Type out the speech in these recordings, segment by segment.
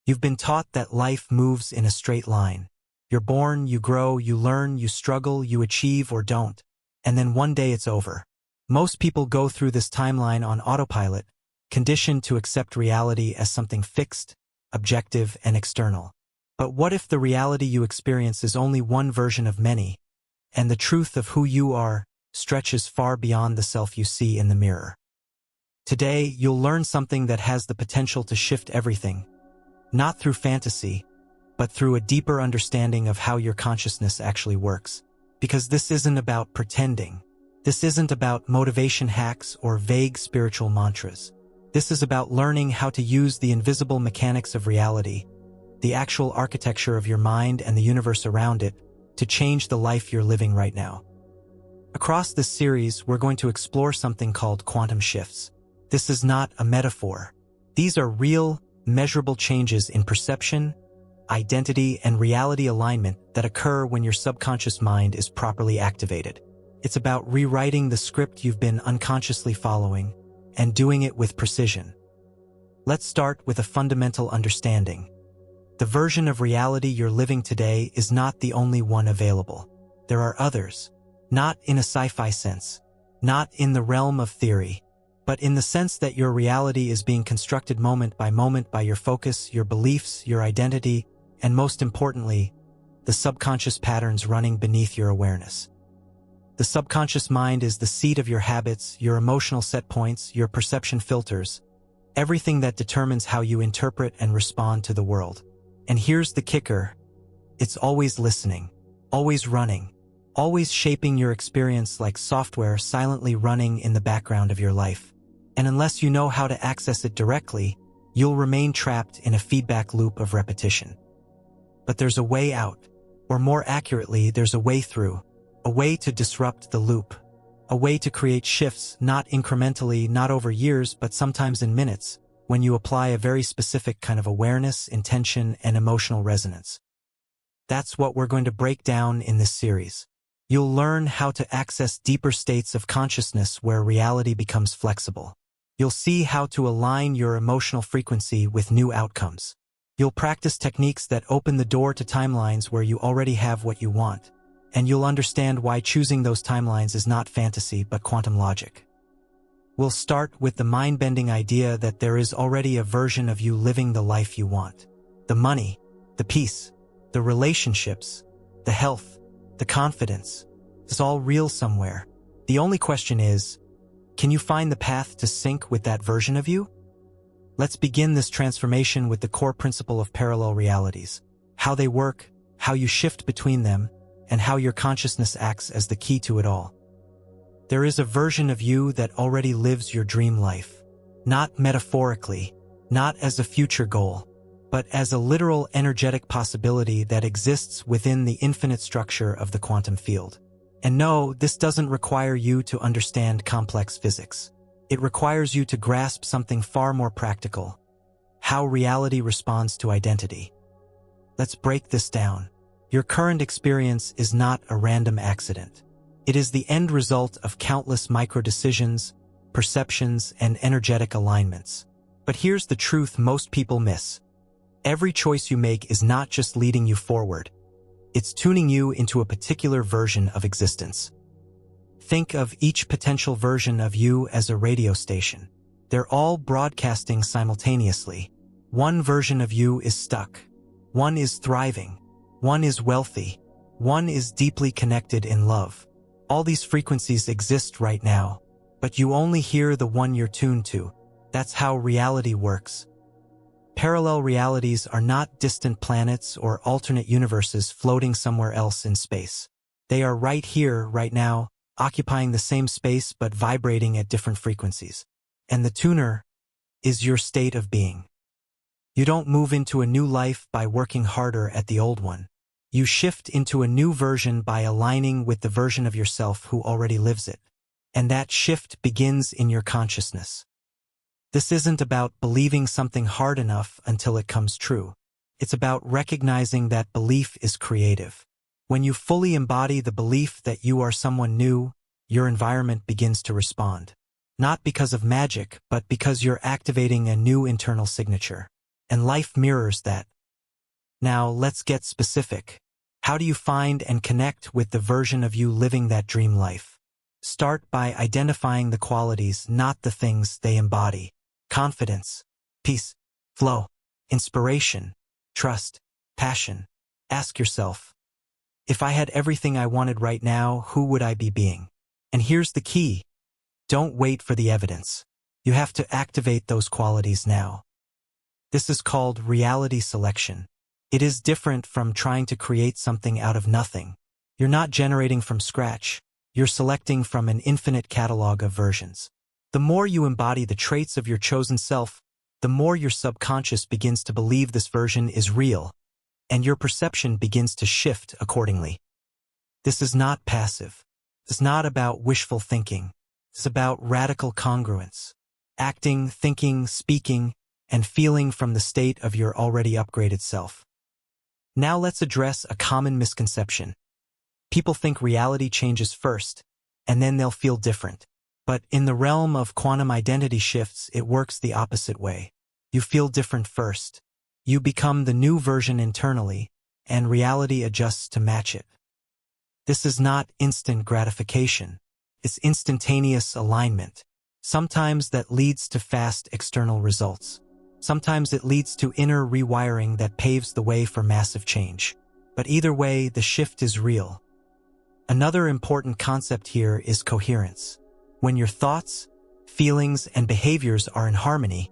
You've been taught that life moves in a straight line. You're born, you grow, you learn, you struggle, you achieve or don't, and then one day it's over. Most people go through this timeline on autopilot, conditioned to accept reality as something fixed, objective, and external. But what if the reality you experience is only one version of many, and the truth of who you are stretches far beyond the self you see in the mirror? Today, you'll learn something that has the potential to shift everything, not through fantasy, but through a deeper understanding of how your consciousness actually works. Because this isn't about pretending. This isn't about motivation hacks or vague spiritual mantras. This is about learning how to use the invisible mechanics of reality, the actual architecture of your mind and the universe around it, to change the life you're living right now. Across this series, we're going to explore something called quantum shifts. This is not a metaphor. These are real, measurable changes in perception, identity, and reality alignment that occur when your subconscious mind is properly activated. It's about rewriting the script you've been unconsciously following and doing it with precision. Let's start with a fundamental understanding. The version of reality you're living today is not the only one available. There are others, not in a sci-fi sense, not in the realm of theory, but in the sense that your reality is being constructed moment by your focus, your beliefs, your identity, and most importantly, the subconscious patterns running beneath your awareness. The subconscious mind is the seat of your habits, your emotional set points, your perception filters, everything that determines how you interpret and respond to the world. And here's the kicker: it's always listening, always running, always shaping your experience like software silently running in the background of your life. And unless you know how to access it directly, you'll remain trapped in a feedback loop of repetition. But there's a way out, or more accurately, there's a way through, a way to disrupt the loop, a way to create shifts not incrementally, not over years, but sometimes in minutes, when you apply a very specific kind of awareness, intention, and emotional resonance. That's what we're going to break down in this series. You'll learn how to access deeper states of consciousness where reality becomes flexible. You'll see how to align your emotional frequency with new outcomes. You'll practice techniques that open the door to timelines where you already have what you want. And you'll understand why choosing those timelines is not fantasy but quantum logic. We'll start with the mind-bending idea that there is already a version of you living the life you want. The money, the peace, the relationships, the health, the confidence. It's all real somewhere. The only question is, can you find the path to sync with that version of you? Let's begin this transformation with the core principle of parallel realities, how they work, how you shift between them, and how your consciousness acts as the key to it all. There is a version of you that already lives your dream life, not metaphorically, not as a future goal, but as a literal energetic possibility that exists within the infinite structure of the quantum field. And no, this doesn't require you to understand complex physics. It requires you to grasp something far more practical: how reality responds to identity. Let's break this down. Your current experience is not a random accident. It is the end result of countless micro-decisions, perceptions, and energetic alignments. But here's the truth most people miss. Every choice you make is not just leading you forward. It's tuning you into a particular version of existence. Think of each potential version of you as a radio station. They're all broadcasting simultaneously. One version of you is stuck. One is thriving. One is wealthy. One is deeply connected in love. All these frequencies exist right now, but you only hear the one you're tuned to. That's how reality works. Parallel realities are not distant planets or alternate universes floating somewhere else in space. They are right here, right now, occupying the same space but vibrating at different frequencies. And the tuner is your state of being. You don't move into a new life by working harder at the old one. You shift into a new version by aligning with the version of yourself who already lives it. And that shift begins in your consciousness. This isn't about believing something hard enough until it comes true. It's about recognizing that belief is creative. When you fully embody the belief that you are someone new, your environment begins to respond. Not because of magic, but because you're activating a new internal signature. and life mirrors that. Now, let's get specific. How do you find and connect with the version of you living that dream life? Start by identifying the qualities, not the things they embody. Confidence, peace, flow, inspiration, trust, passion. Ask yourself, if I had everything I wanted right now, who would I be being? And here's the key. Don't wait for the evidence. You have to activate those qualities now. This is called reality selection. It is different from trying to create something out of nothing. You're not generating from scratch. You're selecting from an infinite catalog of versions. The more you embody the traits of your chosen self, the more your subconscious begins to believe this version is real, and your perception begins to shift accordingly. This is not passive. It's not about wishful thinking. It's about radical congruence. Acting, thinking, speaking, and feeling from the state of your already upgraded self. Now let's address a common misconception. People think reality changes first, and then they'll feel different. But in the realm of quantum identity shifts, it works the opposite way. You feel different first. You become the new version internally, and reality adjusts to match it. This is not instant gratification. It's instantaneous alignment. Sometimes that leads to fast external results. Sometimes it leads to inner rewiring that paves the way for massive change. But either way, the shift is real. Another important concept here is coherence. When your thoughts, feelings, and behaviors are in harmony,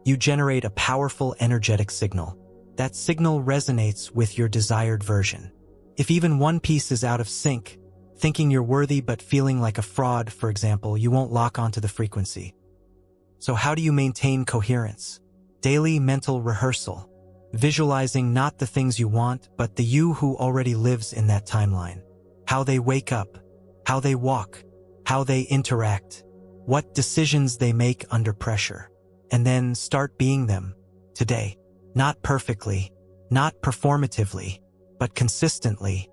you generate a powerful energetic signal. That signal resonates with your desired version. If even one piece is out of sync, thinking you're worthy but feeling like a fraud, for example, you won't lock onto the frequency. So how do you maintain coherence? Daily mental rehearsal. Visualizing not the things you want, but the you who already lives in that timeline. How they wake up, how they walk, how they interact, what decisions they make under pressure. And then start being them, today. Not perfectly, not performatively, but consistently.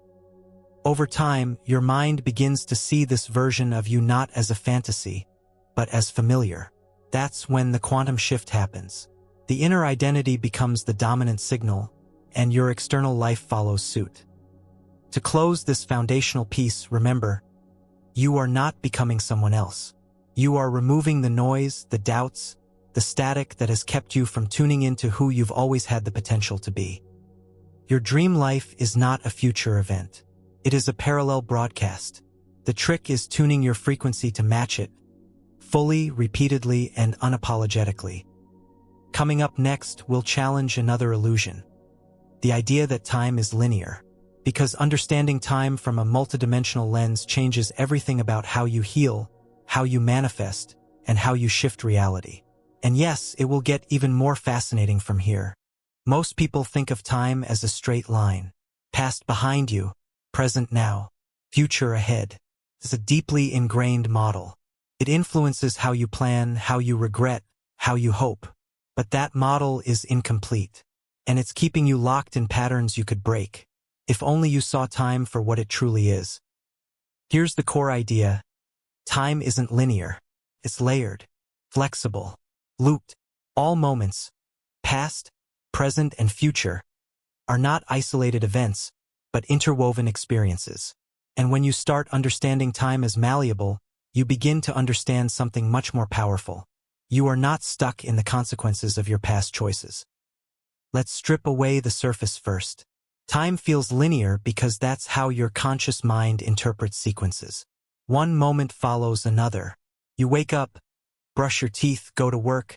Over time, your mind begins to see this version of you not as a fantasy, but as familiar. That's when the quantum shift happens. The inner identity becomes the dominant signal, and your external life follows suit. To close this foundational piece, remember, you are not becoming someone else. You are removing the noise, the doubts, the static that has kept you from tuning into who you've always had the potential to be. Your dream life is not a future event. It is a parallel broadcast. The trick is tuning your frequency to match it, fully, repeatedly, and unapologetically. Coming up next, we'll challenge another illusion. The idea that time is linear. Because understanding time from a multidimensional lens changes everything about how you heal, how you manifest, and how you shift reality. And yes, it will get even more fascinating from here. Most people think of time as a straight line. Past behind you, present now, future ahead. It's a deeply ingrained model. It influences how you plan, how you regret, how you hope. But that model is incomplete. And it's keeping you locked in patterns you could break. If only you saw time for what it truly is. Here's the core idea. Time isn't linear. It's layered, flexible, looped. All moments, past, present, and future, are not isolated events, but interwoven experiences. And when you start understanding time as malleable, you begin to understand something much more powerful. You are not stuck in the consequences of your past choices. Let's strip away the surface first. Time feels linear because that's how your conscious mind interprets sequences. One moment follows another. You wake up, brush your teeth, go to work,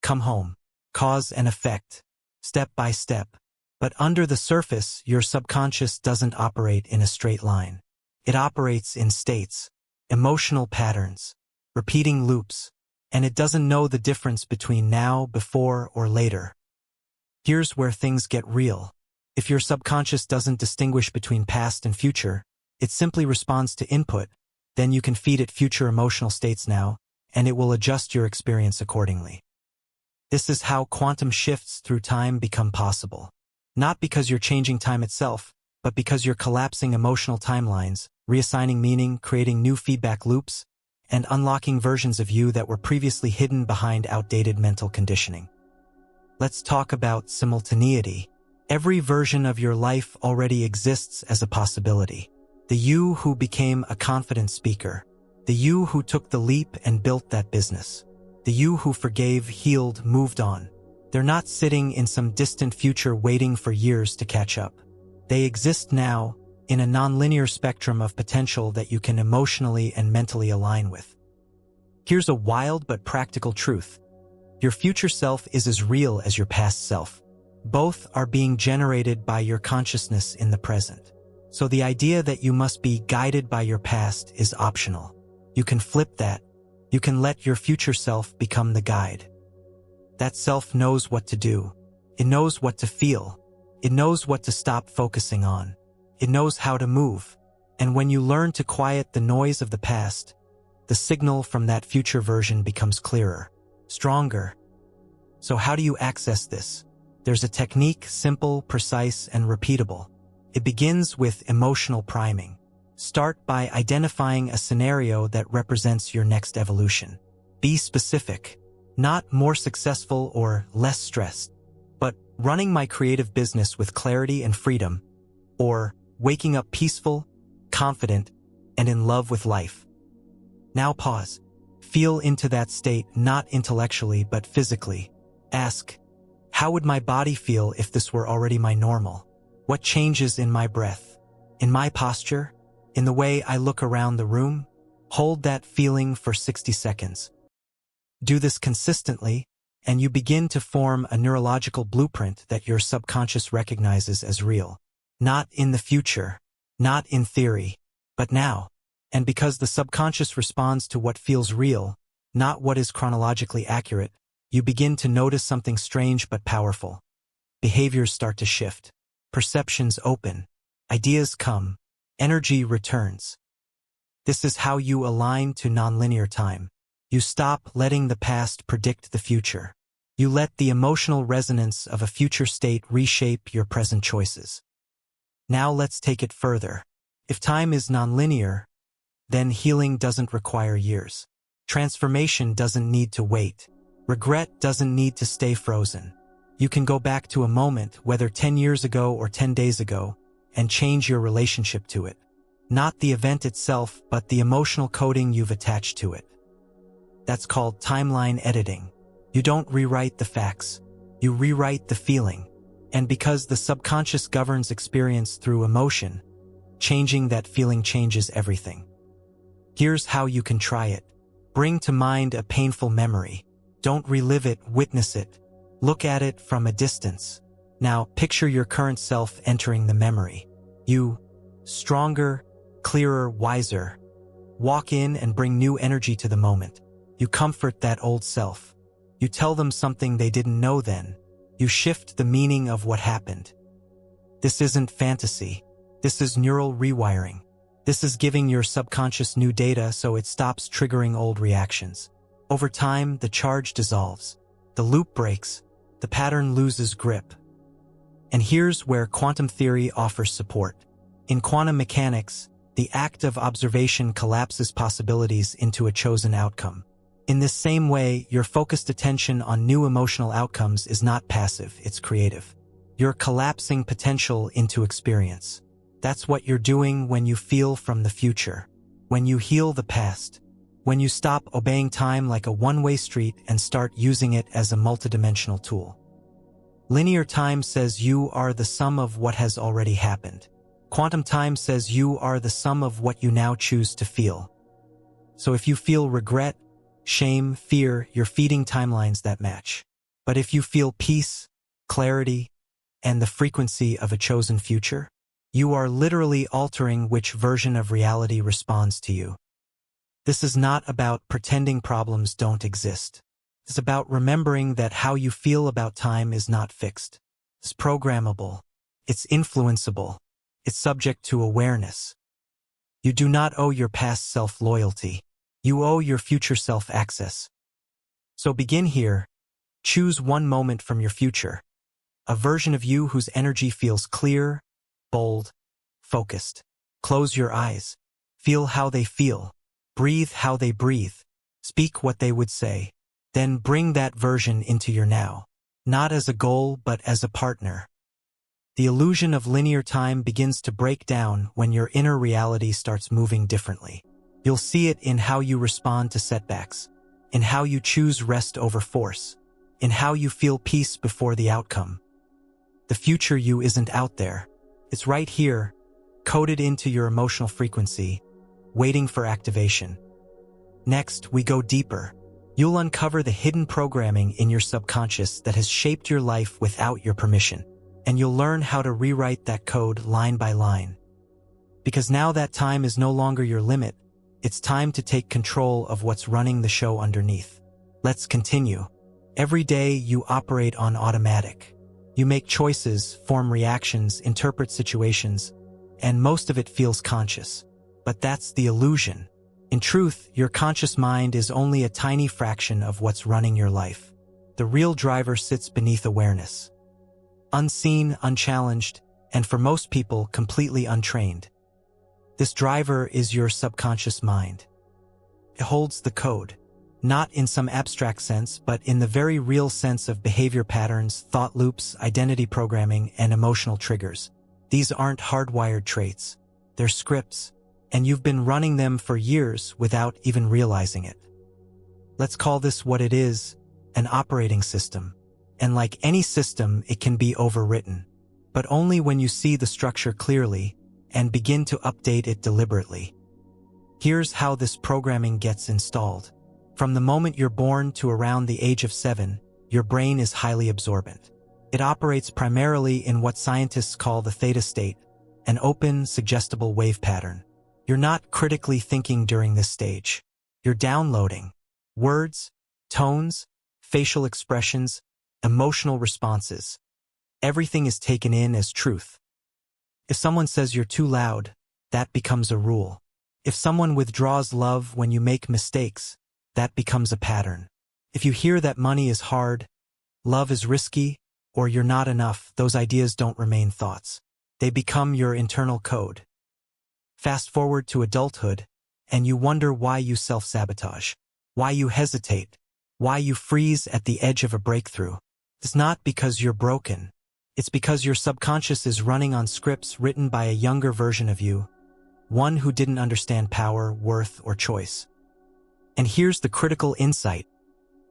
come home. Cause and effect, step by step. But under the surface, your subconscious doesn't operate in a straight line. It operates in states, emotional patterns, repeating loops, and it doesn't know the difference between now, before, or later. Here's where things get real. If your subconscious doesn't distinguish between past and future, it simply responds to input, then you can feed it future emotional states now, and it will adjust your experience accordingly. This is how quantum shifts through time become possible. Not because you're changing time itself, but because you're collapsing emotional timelines, reassigning meaning, creating new feedback loops, and unlocking versions of you that were previously hidden behind outdated mental conditioning. Let's talk about simultaneity. Every version of your life already exists as a possibility. The you who became a confident speaker. The you who took the leap and built that business. The you who forgave, healed, moved on. They're not sitting in some distant future waiting for years to catch up. They exist now, in a nonlinear spectrum of potential that you can emotionally and mentally align with. Here's a wild but practical truth. Your future self is as real as your past self. Both are being generated by your consciousness in the present. So the idea that you must be guided by your past is optional. You can flip that. You can let your future self become the guide. That self knows what to do. It knows what to feel. It knows what to stop focusing on. It knows how to move. And when you learn to quiet the noise of the past, the signal from that future version becomes clearer, stronger. So how do you access this? There's a technique, simple, precise, and repeatable. It begins with emotional priming. Start by identifying a scenario that represents your next evolution. Be specific, not more successful or less stressed, but running my creative business with clarity and freedom, or waking up peaceful, confident, and in love with life. Now pause. Feel into that state, not intellectually but physically. Ask, how would my body feel if this were already my normal? What changes in my breath? In my posture? In the way I look around the room? Hold that feeling for 60 seconds. Do this consistently, and you begin to form a neurological blueprint that your subconscious recognizes as real. Not in the future, not in theory, but now. And because the subconscious responds to what feels real, not what is chronologically accurate, you begin to notice something strange but powerful. Behaviors start to shift. Perceptions open. Ideas come. Energy returns. This is how you align to nonlinear time. You stop letting the past predict the future. You let the emotional resonance of a future state reshape your present choices. Now let's take it further. If time is nonlinear, then healing doesn't require years. Transformation doesn't need to wait. Regret doesn't need to stay frozen. You can go back to a moment, whether 10 years ago or 10 days ago, and change your relationship to it. Not the event itself, but the emotional coding you've attached to it. That's called timeline editing. You don't rewrite the facts. You rewrite the feeling. And because the subconscious governs experience through emotion, changing that feeling changes everything. Here's how you can try it. Bring to mind a painful memory. Don't relive it, witness it. Look at it from a distance. Now, picture your current self entering the memory. You, stronger, clearer, wiser. Walk in and bring new energy to the moment. You comfort that old self. You tell them something they didn't know then. You shift the meaning of what happened. This isn't fantasy. This is neural rewiring. This is giving your subconscious new data so it stops triggering old reactions. Over time, the charge dissolves. The loop breaks. The pattern loses grip. And here's where quantum theory offers support. In quantum mechanics, the act of observation collapses possibilities into a chosen outcome. In this same way, your focused attention on new emotional outcomes is not passive, it's creative. You're collapsing potential into experience. That's what you're doing when you feel from the future, when you heal the past, when you stop obeying time like a one-way street and start using it as a multidimensional tool. Linear time says you are the sum of what has already happened. Quantum time says you are the sum of what you now choose to feel. So if you feel regret, shame, fear, you're feeding timelines that match. But if you feel peace, clarity, and the frequency of a chosen future, you are literally altering which version of reality responds to you. This is not about pretending problems don't exist. It's about remembering that how you feel about time is not fixed. It's programmable. It's influenceable. It's subject to awareness. You do not owe your past self loyalty. You owe your future self access. So begin here. Choose one moment from your future. A version of you whose energy feels clear, bold, focused. Close your eyes. Feel how they feel. Breathe how they breathe. Speak what they would say. Then bring that version into your now. not as a goal but as a partner. The illusion of linear time begins to break down when your inner reality starts moving differently. You'll see it in how you respond to setbacks, in how you choose rest over force, in how you feel peace before the outcome. The future you isn't out there. It's right here, coded into your emotional frequency, waiting for activation. Next, we go deeper. You'll uncover the hidden programming in your subconscious that has shaped your life without your permission. And you'll learn how to rewrite that code line by line. Because now that time is no longer your limit, it's time to take control of what's running the show underneath. Let's continue. Every day you operate on automatic. You make choices, form reactions, interpret situations, and most of it feels conscious. But that's the illusion. In truth, your conscious mind is only a tiny fraction of what's running your life. The real driver sits beneath awareness. Unseen, unchallenged, and for most people, completely untrained. This driver is your subconscious mind. It holds the code, not in some abstract sense, but in the very real sense of behavior patterns, thought loops, identity programming, and emotional triggers. These aren't hardwired traits. They're scripts, and you've been running them for years without even realizing it. Let's call this what it is, an operating system. And like any system, it can be overwritten, but only when you see the structure clearly and begin to update it deliberately. Here's how this programming gets installed. From the moment you're born to around the age of 7, your brain is highly absorbent. It operates primarily in what scientists call the theta state, an open, suggestible wave pattern. You're not critically thinking during this stage. You're downloading words, tones, facial expressions, emotional responses. Everything is taken in as truth. If someone says you're too loud, that becomes a rule. If someone withdraws love when you make mistakes, that becomes a pattern. If you hear that money is hard, love is risky, or you're not enough, those ideas don't remain thoughts. They become your internal code. Fast forward to adulthood, and you wonder why you self-sabotage, why you hesitate, why you freeze at the edge of a breakthrough. It's not because you're broken. It's because your subconscious is running on scripts written by a younger version of you, one who didn't understand power, worth, or choice. And here's the critical insight.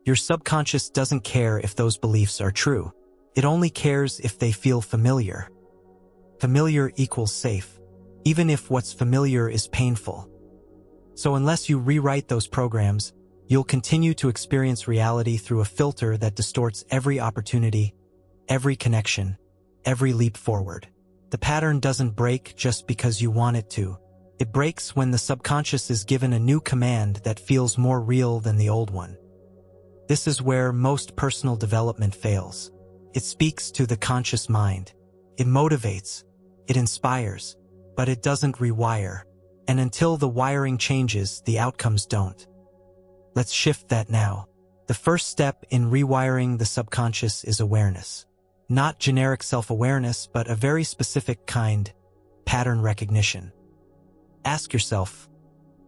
Your subconscious doesn't care if those beliefs are true. It only cares if they feel familiar. Familiar equals safe, even if what's familiar is painful. So unless you rewrite those programs, you'll continue to experience reality through a filter that distorts every opportunity, every connection, every leap forward. The pattern doesn't break just because you want it to. It breaks when the subconscious is given a new command that feels more real than the old one. This is where most personal development fails. It speaks to the conscious mind. It motivates. It inspires. But it doesn't rewire. And until the wiring changes, the outcomes don't. Let's shift that now. The first step in rewiring the subconscious is awareness. Not generic self-awareness, but a very specific kind, pattern recognition. Ask yourself,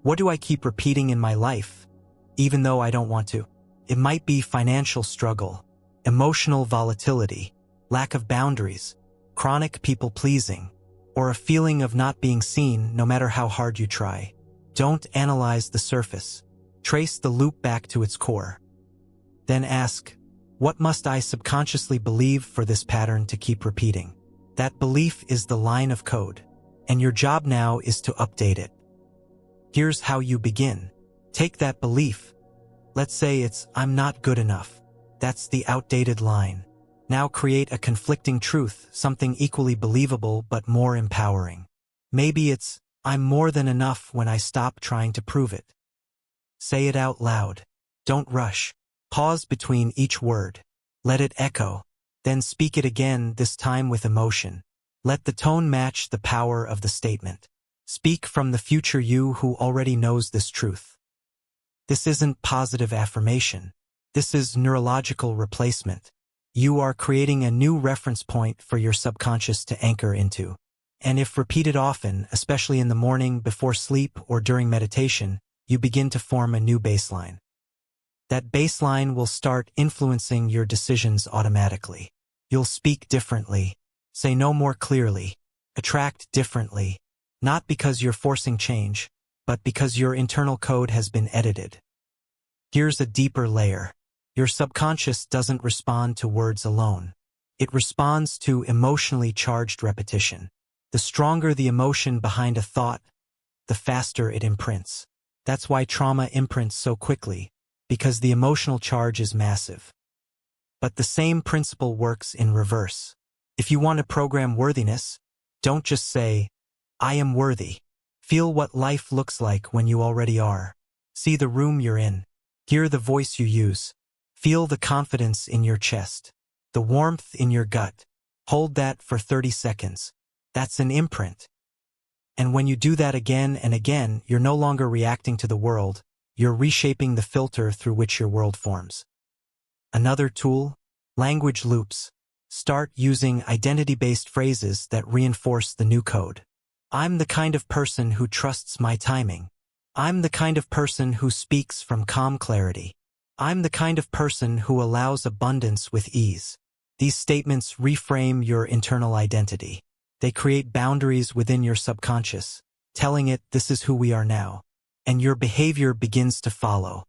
what do I keep repeating in my life, even though I don't want to? It might be financial struggle, emotional volatility, lack of boundaries, chronic people-pleasing, or a feeling of not being seen no matter how hard you try. Don't analyze the surface. Trace the loop back to its core. Then ask, what must I subconsciously believe for this pattern to keep repeating? That belief is the line of code, and your job now is to update it. Here's how you begin. Take that belief. Let's say it's, I'm not good enough. That's the outdated line. Now create a conflicting truth, something equally believable but more empowering. Maybe it's, I'm more than enough when I stop trying to prove it. Say it out loud. Don't rush. Pause between each word. Let it echo. Then speak it again, this time with emotion. Let the tone match the power of the statement. Speak from the future you who already knows this truth. This isn't positive affirmation. This is neurological replacement. You are creating a new reference point for your subconscious to anchor into. And if repeated often, especially in the morning, before sleep, or during meditation, you begin to form a new baseline. That baseline will start influencing your decisions automatically. You'll speak differently, say no more clearly, attract differently, not because you're forcing change, but because your internal code has been edited. Here's a deeper layer. Your subconscious doesn't respond to words alone. It responds to emotionally charged repetition. The stronger the emotion behind a thought, the faster it imprints. That's why trauma imprints so quickly, because the emotional charge is massive. But the same principle works in reverse. If you want to program worthiness, don't just say, I am worthy. Feel what life looks like when you already are. See the room you're in. Hear the voice you use. Feel the confidence in your chest, the warmth in your gut. Hold that for 30 seconds. That's an imprint. And when you do that again and again, you're no longer reacting to the world, you're reshaping the filter through which your world forms. Another tool? Language loops. Start using identity-based phrases that reinforce the new code. I'm the kind of person who trusts my timing. I'm the kind of person who speaks from calm clarity. I'm the kind of person who allows abundance with ease. These statements reframe your internal identity. They create boundaries within your subconscious, telling it this is who we are now. And your behavior begins to follow.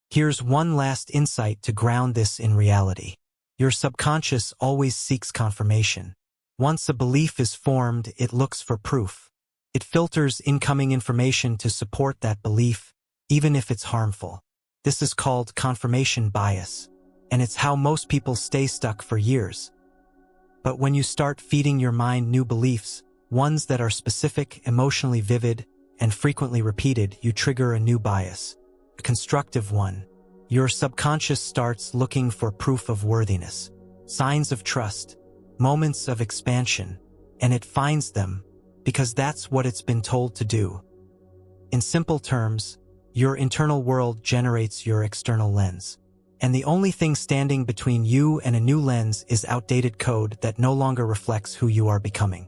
Here's one last insight to ground this in reality. Your subconscious always seeks confirmation. Once a belief is formed, it looks for proof. It filters incoming information to support that belief, even if it's harmful. This is called confirmation bias, and it's how most people stay stuck for years. But when you start feeding your mind new beliefs, ones that are specific, emotionally vivid, and frequently repeated, you trigger a new bias, a constructive one. Your subconscious starts looking for proof of worthiness, signs of trust, moments of expansion, and it finds them because that's what it's been told to do. In simple terms, your internal world generates your external lens, and the only thing standing between you and a new lens is outdated code that no longer reflects who you are becoming.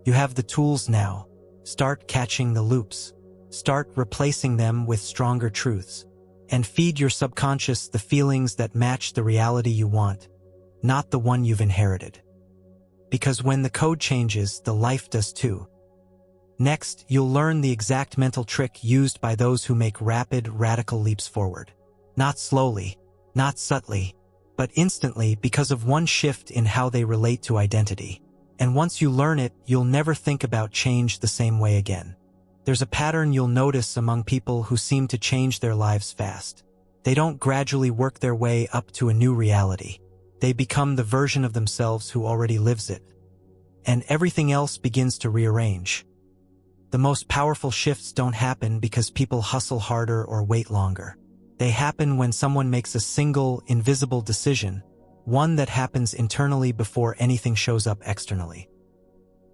You have the tools now. Start catching the loops. Start replacing them with stronger truths. And feed your subconscious the feelings that match the reality you want, not the one you've inherited. Because when the code changes, the life does too. Next, you'll learn the exact mental trick used by those who make rapid, radical leaps forward. Not slowly, not subtly, but instantly because of one shift in how they relate to identity. And once you learn it, you'll never think about change the same way again. There's a pattern you'll notice among people who seem to change their lives fast. They don't gradually work their way up to a new reality. They become the version of themselves who already lives it. And everything else begins to rearrange. The most powerful shifts don't happen because people hustle harder or wait longer. They happen when someone makes a single, invisible decision, one that happens internally before anything shows up externally.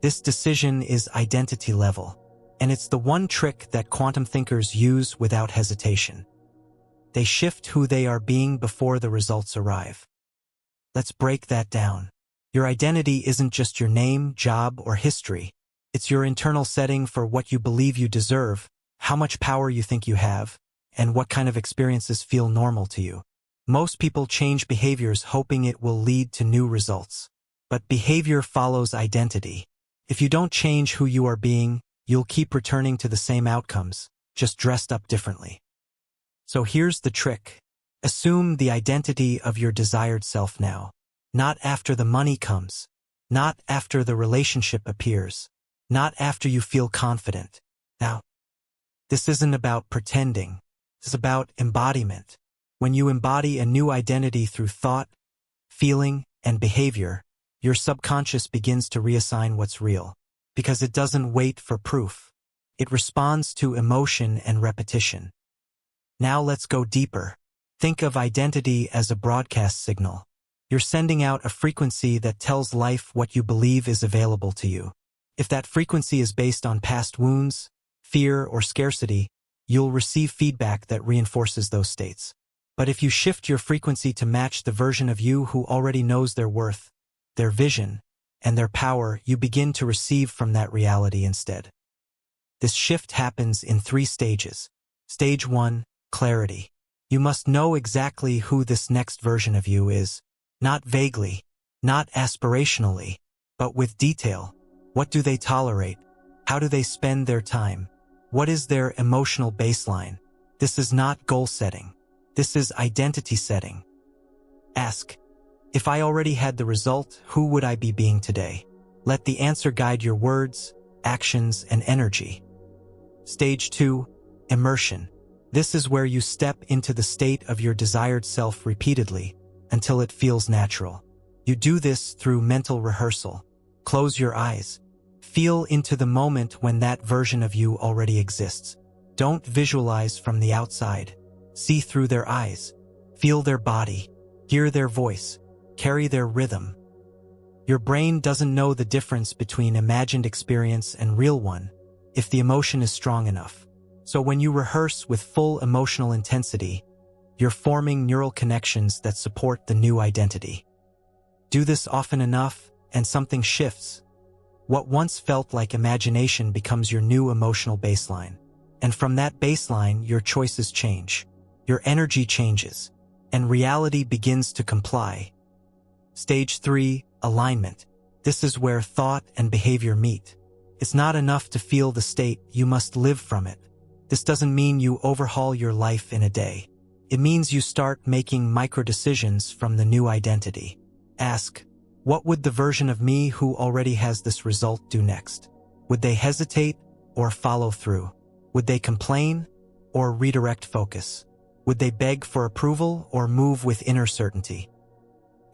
This decision is identity level. And it's the one trick that quantum thinkers use without hesitation. They shift who they are being before the results arrive. Let's break that down. Your identity isn't just your name, job, or history. It's your internal setting for what you believe you deserve, how much power you think you have, and what kind of experiences feel normal to you. Most people change behaviors hoping it will lead to new results. But behavior follows identity. If you don't change who you are being, you'll keep returning to the same outcomes, just dressed up differently. So here's the trick. Assume the identity of your desired self now. Not after the money comes. Not after the relationship appears. Not after you feel confident. Now, this isn't about pretending. It's about embodiment. When you embody a new identity through thought, feeling, and behavior, your subconscious begins to reassign what's real. Because it doesn't wait for proof. It responds to emotion and repetition. Now let's go deeper. Think of identity as a broadcast signal. You're sending out a frequency that tells life what you believe is available to you. If that frequency is based on past wounds, fear, or scarcity, you'll receive feedback that reinforces those states. But if you shift your frequency to match the version of you who already knows their worth, their vision, and their power, you begin to receive from that reality instead. This shift happens in 3 stages. Stage 1, clarity. You must know exactly who this next version of you is, not vaguely, not aspirationally, but with detail. What do they tolerate? How do they spend their time? What is their emotional baseline? This is not goal setting. This is identity setting. Ask, if I already had the result, who would I be being today? Let the answer guide your words, actions, and energy. Stage 2, immersion. This is where you step into the state of your desired self repeatedly until it feels natural. You do this through mental rehearsal. Close your eyes. Feel into the moment when that version of you already exists. Don't visualize from the outside. See through their eyes. Feel their body. Hear their voice. Carry their rhythm. Your brain doesn't know the difference between imagined experience and real one if the emotion is strong enough. So when you rehearse with full emotional intensity, you're forming neural connections that support the new identity. Do this often enough, and something shifts. What once felt like imagination becomes your new emotional baseline. And from that baseline, your choices change. Your energy changes, and reality begins to comply. Stage 3, alignment. This is where thought and behavior meet. It's not enough to feel the state, you must live from it. This doesn't mean you overhaul your life in a day. It means you start making micro-decisions from the new identity. Ask, what would the version of me who already has this result do next? Would they hesitate or follow through? Would they complain or redirect focus? Would they beg for approval or move with inner certainty?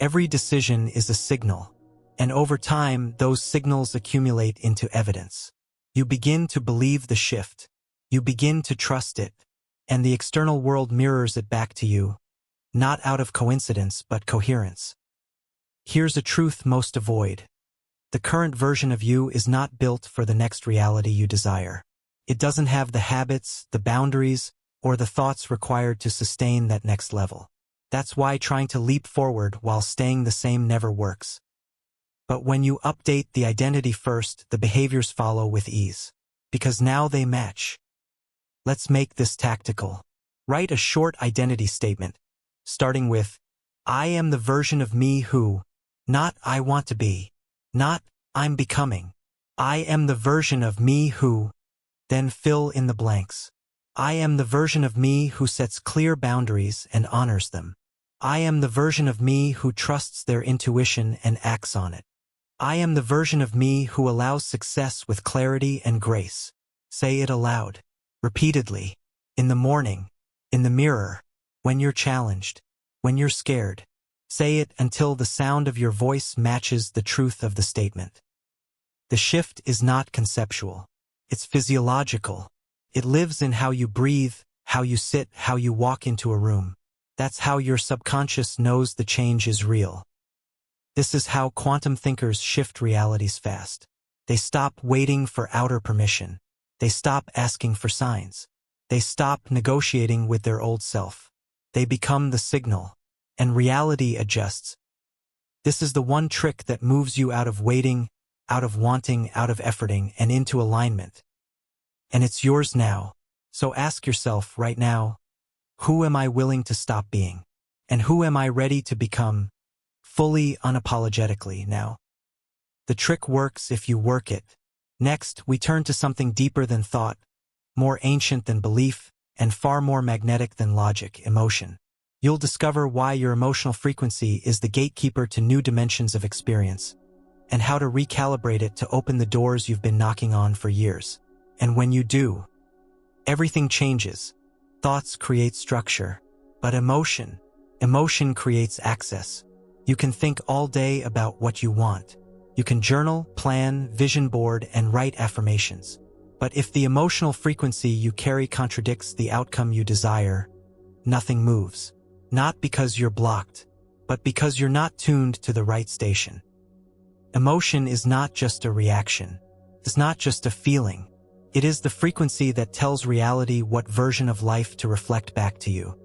Every decision is a signal, and over time, those signals accumulate into evidence. You begin to believe the shift. You begin to trust it, and the external world mirrors it back to you, not out of coincidence but coherence. Here's a truth most avoid. The current version of you is not built for the next reality you desire. It doesn't have the habits, the boundaries, or the thoughts required to sustain that next level. That's why trying to leap forward while staying the same never works. But when you update the identity first, the behaviors follow with ease. Because now they match. Let's make this tactical. Write a short identity statement, starting with, I am the version of me who, not I want to be, not I'm becoming. I am the version of me who, then fill in the blanks. I am the version of me who sets clear boundaries and honors them. I am the version of me who trusts their intuition and acts on it. I am the version of me who allows success with clarity and grace. Say it aloud, repeatedly, in the morning, in the mirror, when you're challenged, when you're scared. Say it until the sound of your voice matches the truth of the statement. The shift is not conceptual. It's physiological. It lives in how you breathe, how you sit, how you walk into a room. That's how your subconscious knows the change is real. This is how quantum thinkers shift realities fast. They stop waiting for outer permission. They stop asking for signs. They stop negotiating with their old self. They become the signal, and reality adjusts. This is the one trick that moves you out of waiting, out of wanting, out of efforting, and into alignment. And it's yours now. So ask yourself right now, who am I willing to stop being? And who am I ready to become, fully, unapologetically now? The trick works if you work it. Next, we turn to something deeper than thought, more ancient than belief, and far more magnetic than logic, emotion. You'll discover why your emotional frequency is the gatekeeper to new dimensions of experience, and how to recalibrate it to open the doors you've been knocking on for years. And when you do, everything changes. Thoughts create structure, but emotion creates access. You can think all day about what you want. You can journal, plan, vision board, and write affirmations. But if the emotional frequency you carry contradicts the outcome you desire, nothing moves. Not because you're blocked, but because you're not tuned to the right station. Emotion is not just a reaction. It's not just a feeling. It is the frequency that tells reality what version of life to reflect back to you.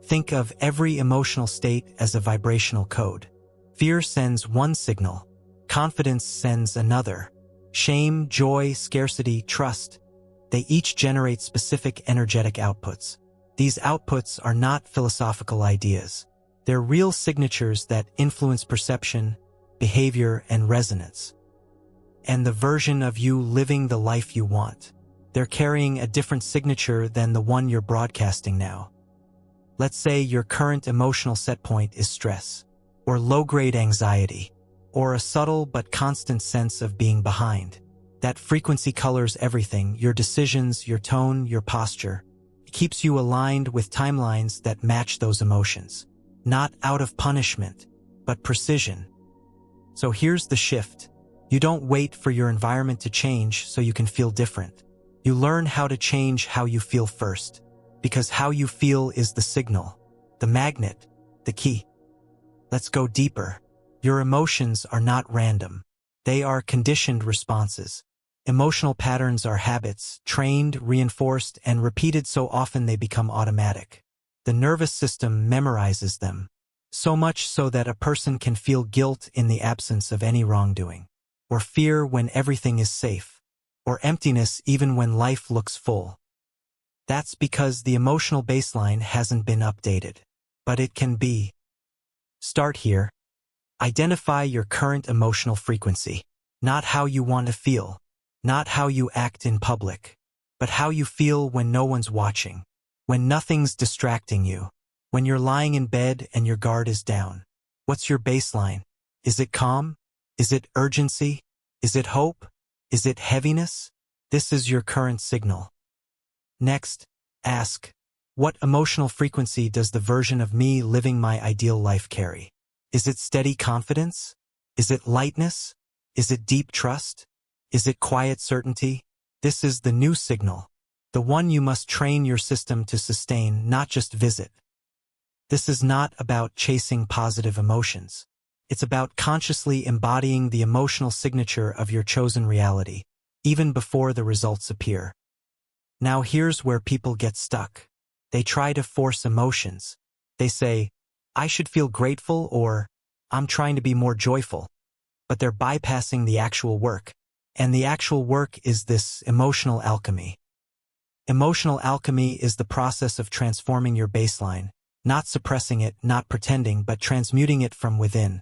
Think of every emotional state as a vibrational code. Fear sends one signal. Confidence sends another. Shame, joy, scarcity, trust. They each generate specific energetic outputs. These outputs are not philosophical ideas. They're real signatures that influence perception, behavior, and resonance. And the version of you living the life you want. They're carrying a different signature than the one you're broadcasting now. Let's say your current emotional set point is stress, or low-grade anxiety, or a subtle but constant sense of being behind. That frequency colors everything: your decisions, your tone, your posture. It keeps you aligned with timelines that match those emotions. Not out of punishment, but precision. So here's the shift. You don't wait for your environment to change so you can feel different. You learn how to change how you feel first, because how you feel is the signal, the magnet, the key. Let's go deeper. Your emotions are not random. They are conditioned responses. Emotional patterns are habits, trained, reinforced, and repeated so often they become automatic. The nervous system memorizes them, so much so that a person can feel guilt in the absence of any wrongdoing, or fear when everything is safe, or emptiness even when life looks full. That's because the emotional baseline hasn't been updated, but it can be. Start here. Identify your current emotional frequency, not how you want to feel, not how you act in public, but how you feel when no one's watching, when nothing's distracting you, when you're lying in bed and your guard is down. What's your baseline? Is it calm? Is it urgency? Is it hope? Is it heaviness? This is your current signal. Next, ask, what emotional frequency does the version of me living my ideal life carry? Is it steady confidence? Is it lightness? Is it deep trust? Is it quiet certainty? This is the new signal, the one you must train your system to sustain, not just visit. This is not about chasing positive emotions. It's about consciously embodying the emotional signature of your chosen reality, even before the results appear. Now here's where people get stuck. They try to force emotions. They say, I should feel grateful, or I'm trying to be more joyful. But they're bypassing the actual work. And the actual work is this emotional alchemy. Emotional alchemy is the process of transforming your baseline, not suppressing it, not pretending, but transmuting it from within.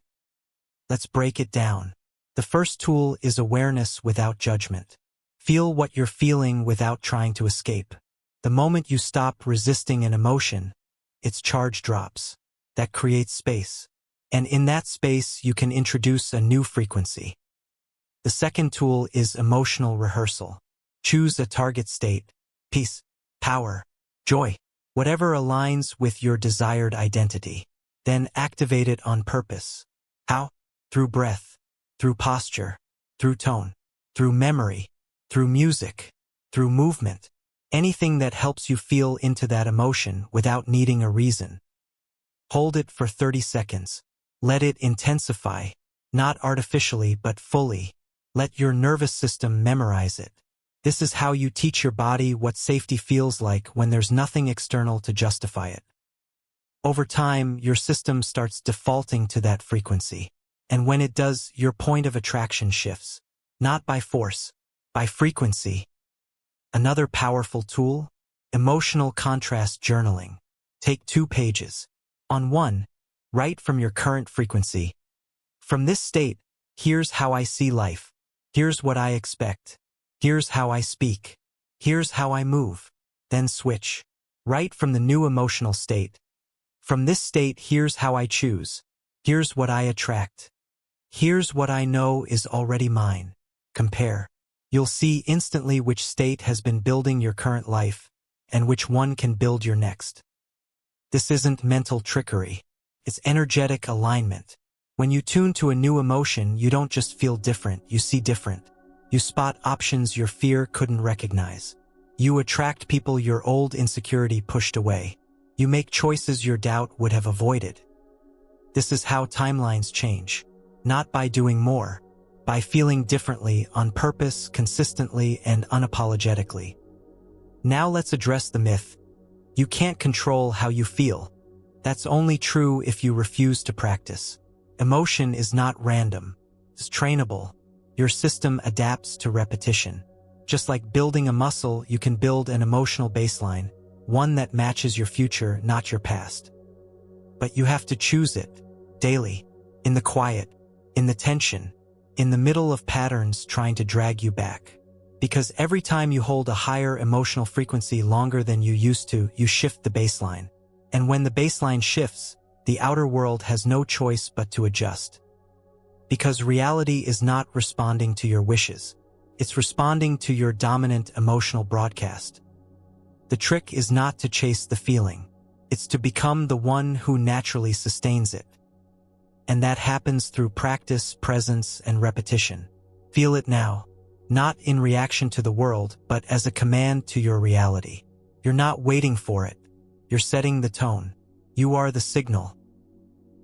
Let's break it down. The first tool is awareness without judgment. Feel what you're feeling without trying to escape. The moment you stop resisting an emotion, its charge drops. That creates space. And in that space, you can introduce a new frequency. The second tool is emotional rehearsal. Choose a target state: peace, power, joy, whatever aligns with your desired identity. Then activate it on purpose. How? Through breath, through posture, through tone, through memory, through music, through movement. Anything that helps you feel into that emotion without needing a reason. Hold it for 30 seconds. Let it intensify, not artificially but fully. Let your nervous system memorize it. This is how you teach your body what safety feels like when there's nothing external to justify it. Over time, your system starts defaulting to that frequency. And when it does, your point of attraction shifts. Not by force, by frequency. Another powerful tool? Emotional contrast journaling. Take 2 pages. On one, write from your current frequency. From this state, here's how I see life. Here's what I expect. Here's how I speak. Here's how I move. Then switch. Write from the new emotional state. From this state, here's how I choose. Here's what I attract. Here's what I know is already mine. Compare. You'll see instantly which state has been building your current life, and which one can build your next. This isn't mental trickery. It's energetic alignment. When you tune to a new emotion, you don't just feel different, you see different. You spot options your fear couldn't recognize. You attract people your old insecurity pushed away. You make choices your doubt would have avoided. This is how timelines change. Not by doing more, by feeling differently on purpose, consistently, and unapologetically. Now let's address the myth. You can't control how you feel. That's only true if you refuse to practice. Emotion is not random. It's trainable. Your system adapts to repetition. Just like building a muscle, you can build an emotional baseline. one that matches your future, not your past. But you have to choose it, daily, in the quiet, in the tension, in the middle of patterns trying to drag you back. Because every time you hold a higher emotional frequency longer than you used to, you shift the baseline. And when the baseline shifts, the outer world has no choice but to adjust. Because reality is not responding to your wishes. It's responding to your dominant emotional broadcast. The trick is not to chase the feeling. It's to become the one who naturally sustains it. And that happens through practice, presence, and repetition. Feel it now, not in reaction to the world, but as a command to your reality. You're not waiting for it. You're setting the tone. You are the signal.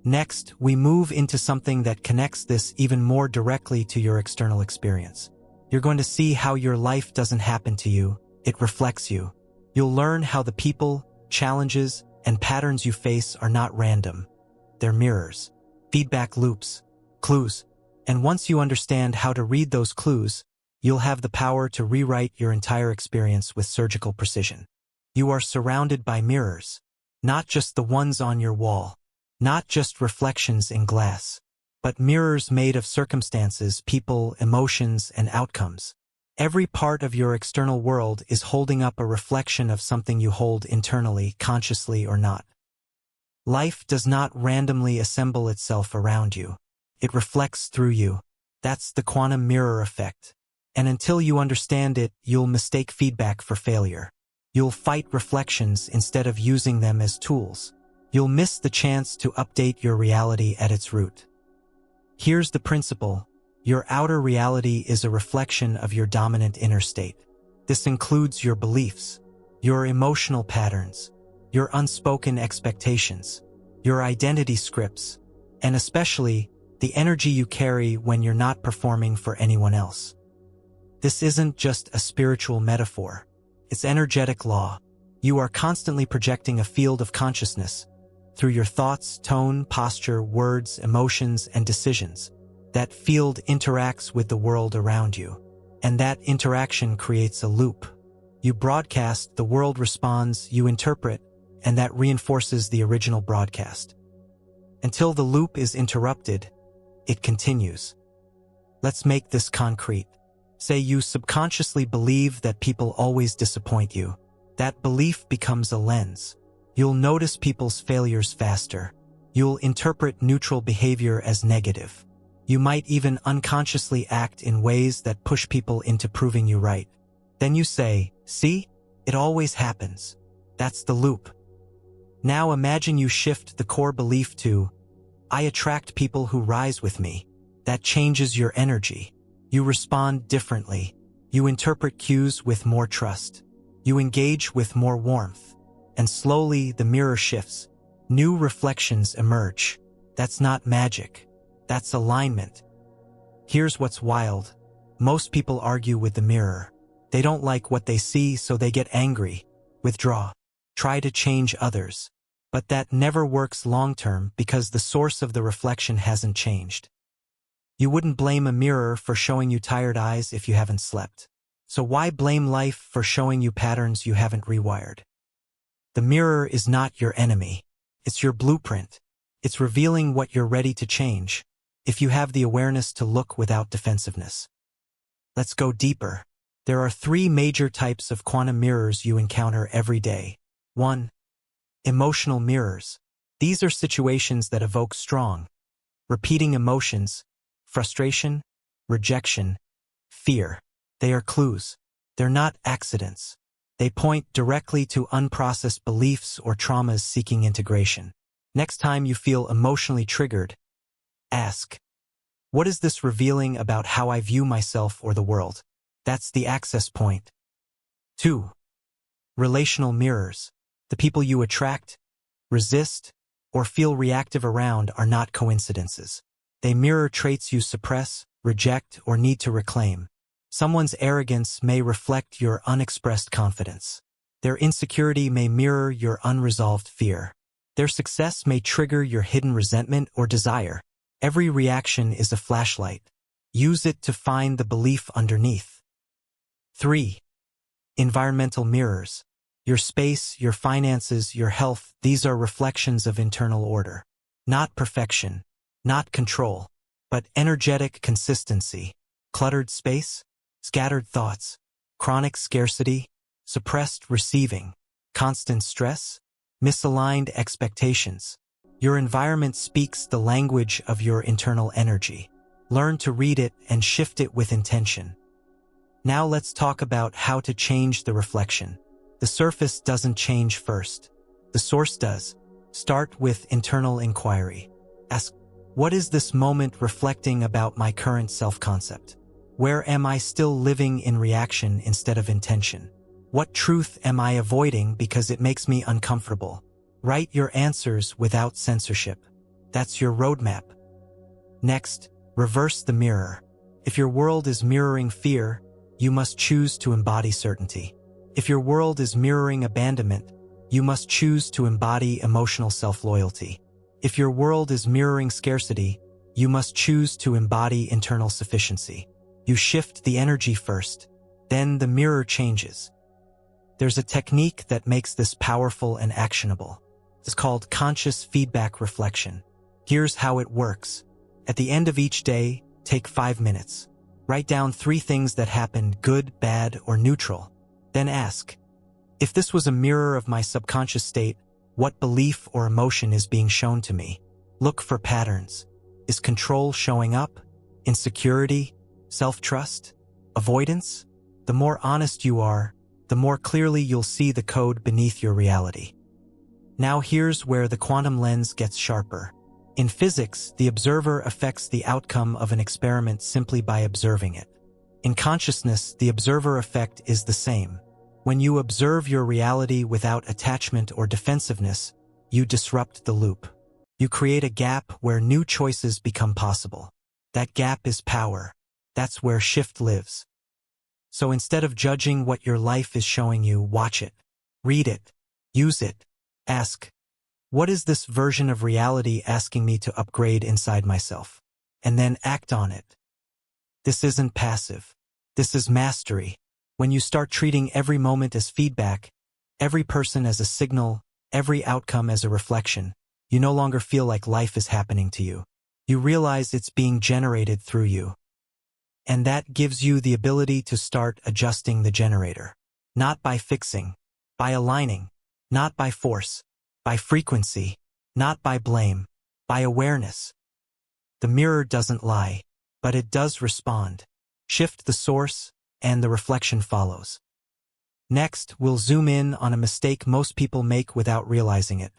Next, we move into something that connects this even more directly to your external experience. You're going to see how your life doesn't happen to you, it reflects you. You'll learn how the people, challenges, and patterns you face are not random. They're mirrors, feedback loops, clues. And once you understand how to read those clues, you'll have the power to rewrite your entire experience with surgical precision. You are surrounded by mirrors, not just the ones on your wall, not just reflections in glass, but mirrors made of circumstances, people, emotions, and outcomes. Every part of your external world is holding up a reflection of something you hold internally, consciously or not. Life does not randomly assemble itself around you. It reflects through you. That's the quantum mirror effect. And until you understand it, you'll mistake feedback for failure. You'll fight reflections instead of using them as tools. You'll miss the chance to update your reality at its root. Here's the principle. Your outer reality is a reflection of your dominant inner state. This includes your beliefs, your emotional patterns, your unspoken expectations, your identity scripts, and especially the energy you carry when you're not performing for anyone else. This isn't just a spiritual metaphor. It's energetic law. You are constantly projecting a field of consciousness through your thoughts, tone, posture, words, emotions, and decisions. That field interacts with the world around you, and that interaction creates a loop. You broadcast, the world responds, you interpret, and that reinforces the original broadcast. Until the loop is interrupted, it continues. Let's make this concrete. Say you subconsciously believe that people always disappoint you. That belief becomes a lens. You'll notice people's failures faster. You'll interpret neutral behavior as negative. You might even unconsciously act in ways that push people into proving you right. Then you say, "See? It always happens." That's the loop. Now imagine you shift the core belief to, "I attract people who rise with me." That changes your energy. You respond differently. You interpret cues with more trust. You engage with more warmth. And slowly the mirror shifts. New reflections emerge. That's not magic. That's alignment. Here's what's wild. Most people argue with the mirror. They don't like what they see, so they get angry, withdraw, try to change others. But that never works long-term because the source of the reflection hasn't changed. You wouldn't blame a mirror for showing you tired eyes if you haven't slept. So why blame life for showing you patterns you haven't rewired? The mirror is not your enemy. It's your blueprint. It's revealing what you're ready to change, if you have the awareness to look without defensiveness. Let's go deeper. There are 3 major types of quantum mirrors you encounter every day. 1. Emotional mirrors. These are situations that evoke strong, repeating emotions, frustration, rejection, fear. They are clues. They're not accidents. They point directly to unprocessed beliefs or traumas seeking integration. Next time you feel emotionally triggered, ask, what is this revealing about how I view myself or the world? That's the access point. 2. Relational mirrors. The people you attract, resist, or feel reactive around are not coincidences. They mirror traits you suppress, reject, or need to reclaim. Someone's arrogance may reflect your unexpressed confidence. Their insecurity may mirror your unresolved fear. Their success may trigger your hidden resentment or desire. Every reaction is a flashlight. Use it to find the belief underneath. 3. Environmental mirrors. Your space, your finances, your health, these are reflections of internal order. Not perfection, not control, but energetic consistency. Cluttered space, scattered thoughts, chronic scarcity, suppressed receiving, constant stress, misaligned expectations. Your environment speaks the language of your internal energy. Learn to read it and shift it with intention. Now let's talk about how to change the reflection. The surface doesn't change first. The source does. Start with internal inquiry. Ask, what is this moment reflecting about my current self-concept? Where am I still living in reaction instead of intention? What truth am I avoiding because it makes me uncomfortable? Write your answers without censorship. That's your roadmap. Next, reverse the mirror. If your world is mirroring fear, you must choose to embody certainty. If your world is mirroring abandonment, you must choose to embody emotional self-loyalty. If your world is mirroring scarcity, you must choose to embody internal sufficiency. You shift the energy first, then the mirror changes. There's a technique that makes this powerful and actionable. It's called conscious feedback reflection. Here's how it works. At the end of each day, take 5 minutes. Write down 3 things that happened, good, bad, or neutral. Then ask, if this was a mirror of my subconscious state, what belief or emotion is being shown to me? Look for patterns. Is control showing up? Insecurity? Self-trust? Avoidance? The more honest you are, the more clearly you'll see the code beneath your reality. Now here's where the quantum lens gets sharper. In physics, the observer affects the outcome of an experiment simply by observing it. In consciousness, the observer effect is the same. When you observe your reality without attachment or defensiveness, you disrupt the loop. You create a gap where new choices become possible. That gap is power. That's where shift lives. So instead of judging what your life is showing you, watch it. Read it. Use it. Ask, what is this version of reality asking me to upgrade inside myself? And then act on it. This isn't passive. This is mastery. When you start treating every moment as feedback, every person as a signal, every outcome as a reflection, you no longer feel like life is happening to you. You realize it's being generated through you. And that gives you the ability to start adjusting the generator. Not by fixing, by aligning, not by force, by frequency, not by blame, by awareness. The mirror doesn't lie, but it does respond. Shift the source, and the reflection follows. Next, we'll zoom in on a mistake most people make without realizing it.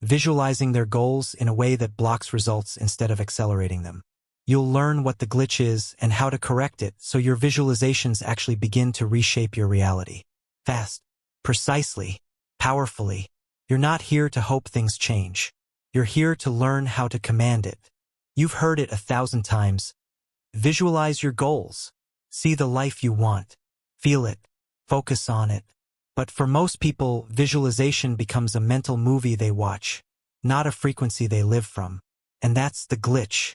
Visualizing their goals in a way that blocks results instead of accelerating them. You'll learn what the glitch is and how to correct it so your visualizations actually begin to reshape your reality. Fast, precisely, powerfully. You're not here to hope things change. You're here to learn how to command it. You've heard it 1,000 times. Visualize your goals. See the life you want. Feel it. Focus on it. But for most people, visualization becomes a mental movie they watch, not a frequency they live from. And that's the glitch.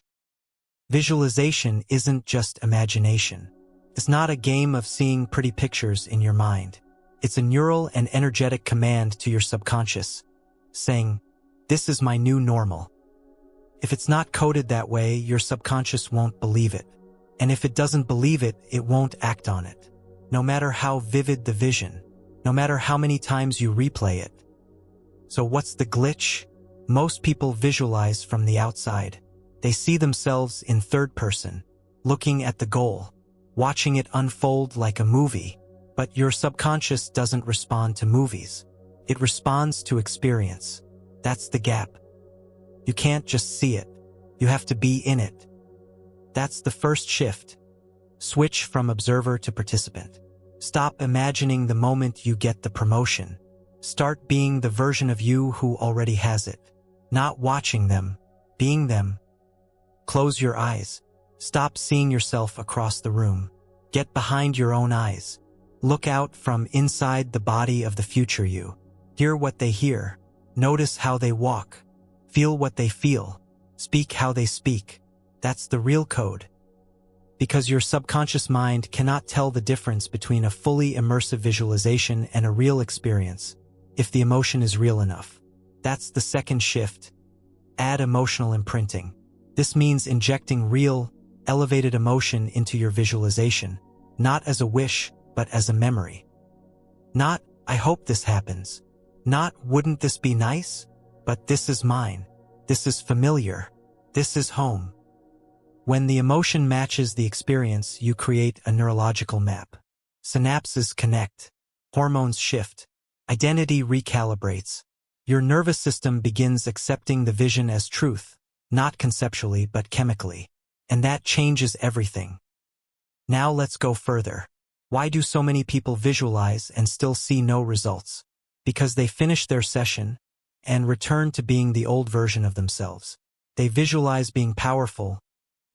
Visualization isn't just imagination. It's not a game of seeing pretty pictures in your mind. It's a neural and energetic command to your subconscious, saying, this is my new normal. If it's not coded that way, your subconscious won't believe it. And if it doesn't believe it, it won't act on it. No matter how vivid the vision, no matter how many times you replay it. So what's the glitch? Most people visualize from the outside. They see themselves in third person, looking at the goal, watching it unfold like a movie. But your subconscious doesn't respond to movies. It responds to experience. That's the gap. You can't just see it. You have to be in it. That's the first shift. Switch from observer to participant. Stop imagining the moment you get the promotion. Start being the version of you who already has it. Not watching them, being them. Close your eyes. Stop seeing yourself across the room. Get behind your own eyes. Look out from inside the body of the future you. Hear what they hear. Notice how they walk. Feel what they feel. Speak how they speak. That's the real code. because your subconscious mind cannot tell the difference between a fully immersive visualization and a real experience, if the emotion is real enough. That's the second shift. Add emotional imprinting. This means injecting real, elevated emotion into your visualization, not as a wish, but as a memory. Not, I hope this happens. Not, wouldn't this be nice? But this is mine. This is familiar. This is home. When the emotion matches the experience, you create a neurological map. Synapses connect. Hormones shift. Identity recalibrates. Your nervous system begins accepting the vision as truth, not conceptually but chemically. And that changes everything. Now let's go further. Why do so many people visualize and still see no results? Because they finish their session and return to being the old version of themselves. They visualize being powerful,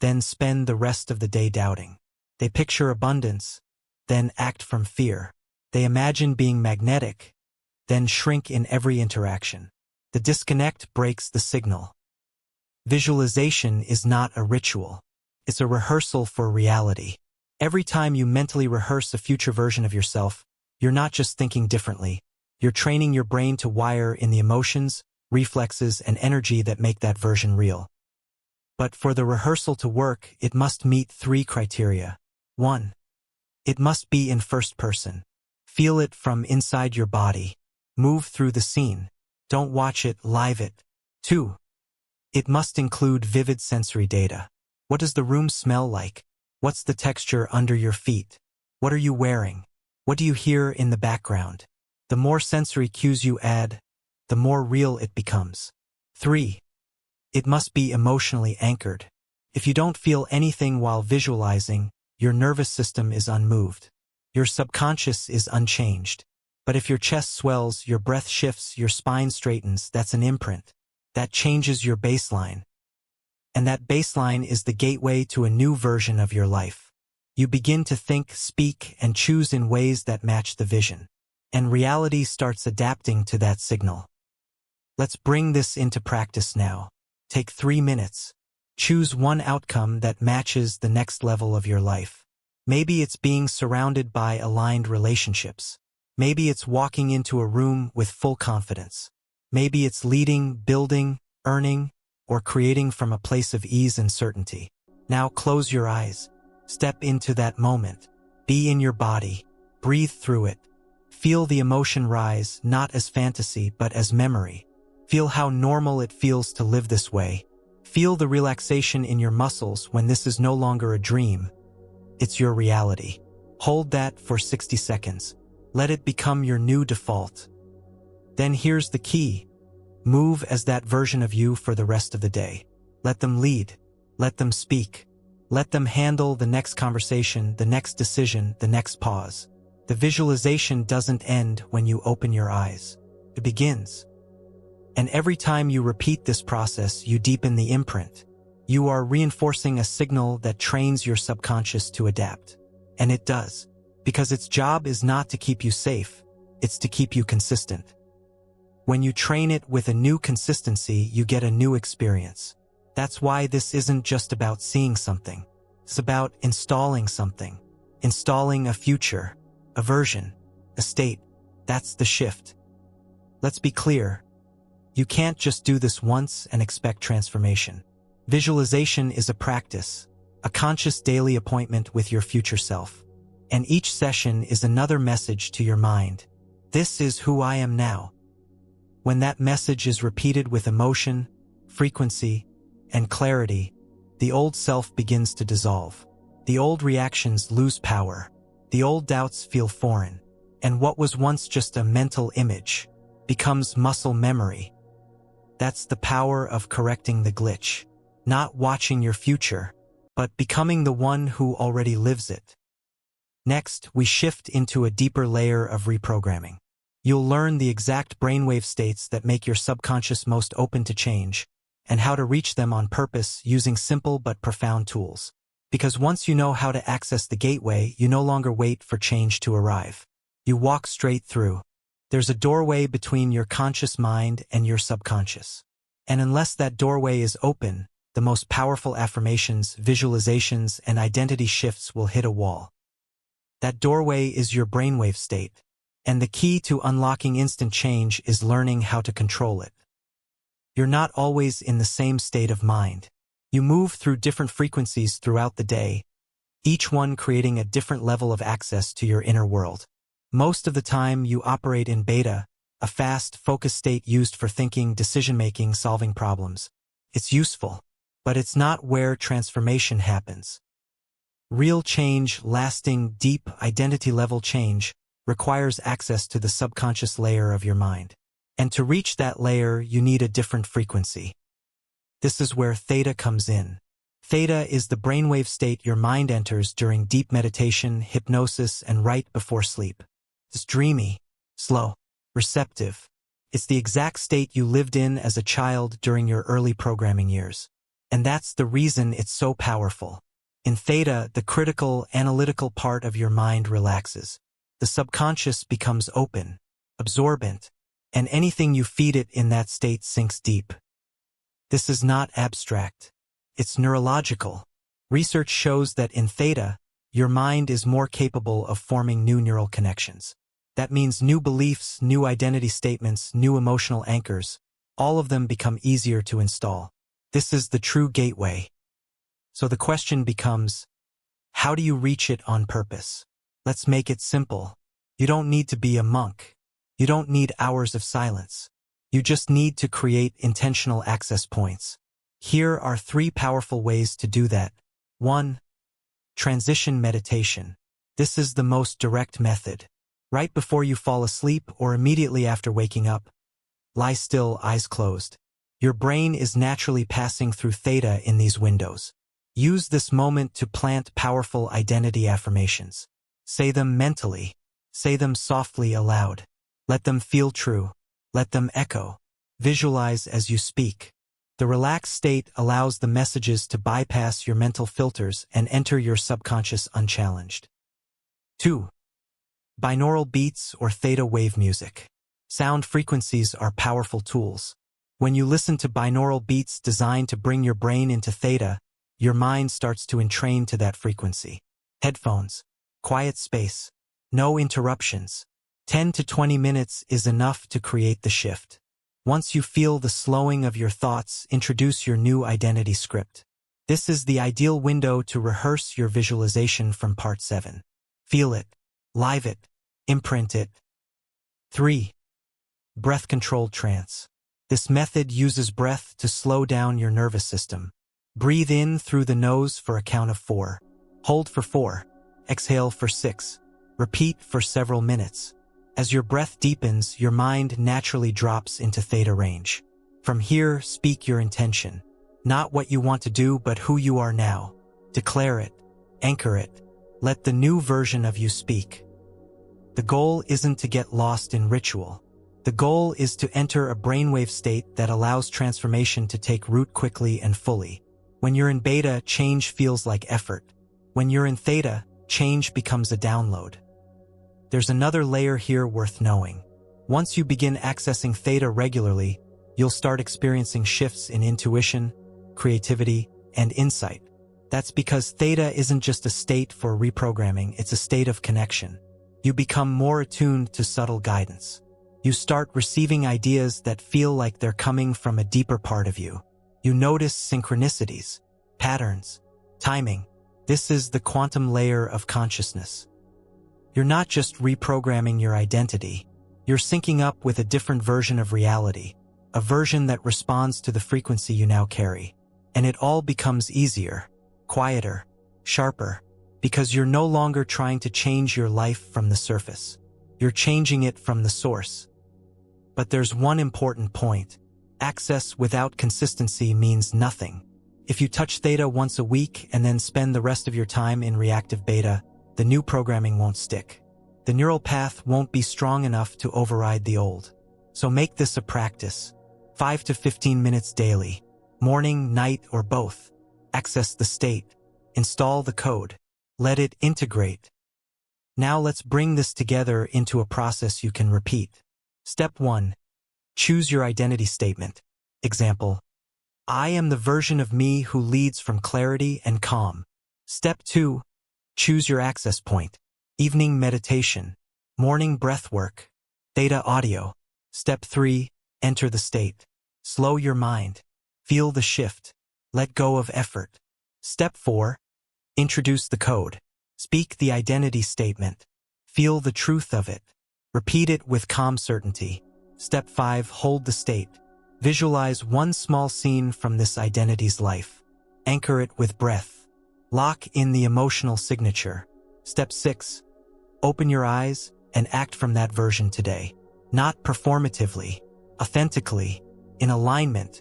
then spend the rest of the day doubting. They picture abundance, then act from fear. They imagine being magnetic, then shrink in every interaction. The disconnect breaks the signal. Visualization is not a ritual. It's a rehearsal for reality. Every time you mentally rehearse a future version of yourself, you're not just thinking differently. You're training your brain to wire in the emotions, reflexes, and energy that make that version real. But for the rehearsal to work, it must meet 3 criteria. 1. It must be in first person. Feel it from inside your body. Move through the scene. Don't watch it, live it. 2. It must include vivid sensory data. What does the room smell like? What's the texture under your feet? What are you wearing? What do you hear in the background? The more sensory cues you add, the more real it becomes. 3. It must be emotionally anchored. If you don't feel anything while visualizing, your nervous system is unmoved. Your subconscious is unchanged. But if your chest swells, your breath shifts, your spine straightens, that's an imprint. That changes your baseline. And that baseline is the gateway to a new version of your life. You begin to think, speak, and choose in ways that match the vision. And reality starts adapting to that signal. Let's bring this into practice now. Take 3 minutes. Choose one outcome that matches the next level of your life. Maybe it's being surrounded by aligned relationships. Maybe it's walking into a room with full confidence. Maybe it's leading, building, earning, or creating from a place of ease and certainty. Now close your eyes. Step into that moment. Be in your body. Breathe through it. Feel the emotion rise, not as fantasy, but as memory. Feel how normal it feels to live this way. Feel the relaxation in your muscles when this is no longer a dream. It's your reality. Hold that for 60 seconds. Let it become your new default. Then here's the key. Move as that version of you for the rest of the day. Let them lead. Let them speak. Let them handle the next conversation, the next decision, the next pause. The visualization doesn't end when you open your eyes. It begins. And every time you repeat this process, you deepen the imprint. You are reinforcing a signal that trains your subconscious to adapt. And it does. Because its job is not to keep you safe, it's to keep you consistent. When you train it with a new consistency, you get a new experience. That's why this isn't just about seeing something. It's about installing something. Installing a future, a version, a state. That's the shift. Let's be clear. You can't just do this once and expect transformation. Visualization is a practice, a conscious daily appointment with your future self. And each session is another message to your mind. This is who I am now. When that message is repeated with emotion, frequency, and clarity, the old self begins to dissolve. The old reactions lose power. The old doubts feel foreign. And what was once just a mental image becomes muscle memory. That's the power of correcting the glitch. Not watching your future, but becoming the one who already lives it. Next, we shift into a deeper layer of reprogramming. You'll learn the exact brainwave states that make your subconscious most open to change, and how to reach them on purpose using simple but profound tools. Because once you know how to access the gateway, you no longer wait for change to arrive. You walk straight through. There's a doorway between your conscious mind and your subconscious. And unless that doorway is open, the most powerful affirmations, visualizations, and identity shifts will hit a wall. That doorway is your brainwave state, and the key to unlocking instant change is learning how to control it. You're not always in the same state of mind. You move through different frequencies throughout the day, each one creating a different level of access to your inner world. Most of the time, you operate in beta, a fast, focused state used for thinking, decision-making, solving problems. It's useful, but it's not where transformation happens. Real change, lasting, deep, identity-level change, requires access to the subconscious layer of your mind. And to reach that layer, you need a different frequency. This is where theta comes in. Theta is the brainwave state your mind enters during deep meditation, hypnosis, and right before sleep. It's dreamy, slow, receptive. It's the exact state you lived in as a child during your early programming years. And that's the reason it's so powerful. In theta, the critical, analytical part of your mind relaxes. The subconscious becomes open, absorbent, and anything you feed it in that state sinks deep. This is not abstract. It's neurological. Research shows that in theta, your mind is more capable of forming new neural connections. That means new beliefs, new identity statements, new emotional anchors. All of them become easier to install. This is the true gateway. So the question becomes, how do you reach it on purpose? Let's make it simple. You don't need to be a monk. You don't need hours of silence. You just need to create intentional access points. Here are 3 powerful ways to do that. 1. Transition meditation. This is the most direct method. Right before you fall asleep or immediately after waking up, lie still, eyes closed. Your brain is naturally passing through theta in these windows. Use this moment to plant powerful identity affirmations. Say them mentally. Say them softly aloud. Let them feel true. Let them echo. Visualize as you speak. The relaxed state allows the messages to bypass your mental filters and enter your subconscious unchallenged. 2. Binaural beats or theta wave music. Sound frequencies are powerful tools. When you listen to binaural beats designed to bring your brain into theta, your mind starts to entrain to that frequency. Headphones. Quiet space. No interruptions. 10 to 20 minutes is enough to create the shift. Once you feel the slowing of your thoughts, introduce your new identity script. This is the ideal window to rehearse your visualization from part 7. Feel it, live it, imprint it. 3. Breath-controlled trance. This method uses breath to slow down your nervous system. Breathe in through the nose for a count of 4. Hold for 4. Exhale for 6. Repeat for several minutes. As your breath deepens, your mind naturally drops into theta range. From here, speak your intention. Not what you want to do, but who you are now. Declare it. Anchor it. Let the new version of you speak. The goal isn't to get lost in ritual. The goal is to enter a brainwave state that allows transformation to take root quickly and fully. When you're in beta, change feels like effort. When you're in theta, change becomes a download. There's another layer here worth knowing. Once you begin accessing theta regularly, you'll start experiencing shifts in intuition, creativity, and insight. That's because theta isn't just a state for reprogramming, it's a state of connection. You become more attuned to subtle guidance. You start receiving ideas that feel like they're coming from a deeper part of you. You notice synchronicities, patterns, timing. This is the quantum layer of consciousness. You're not just reprogramming your identity. You're syncing up with a different version of reality, a version that responds to the frequency you now carry. And it all becomes easier, quieter, sharper, because you're no longer trying to change your life from the surface. You're changing it from the source. But there's one important point. Access without consistency means nothing. If you touch theta once a week and then spend the rest of your time in reactive beta, the new programming won't stick. The neural path won't be strong enough to override the old. So make this a practice. 5 to 15 minutes daily. Morning, night, or both. Access the state. Install the code. Let it integrate. Now let's bring this together into a process you can repeat. Step 1. Choose your identity statement. Example: I am the version of me who leads from clarity and calm. Step 2. Choose your access point. Evening meditation. Morning breathwork. Theta audio. Step 3. Enter the state. Slow your mind. Feel the shift. Let go of effort. Step 4. Introduce the code. Speak the identity statement. Feel the truth of it. Repeat it with calm certainty. Step 5. Hold the state. Visualize one small scene from this identity's life. Anchor it with breath. Lock in the emotional signature. Step 6. Open your eyes and act from that version today. Not performatively, authentically, in alignment.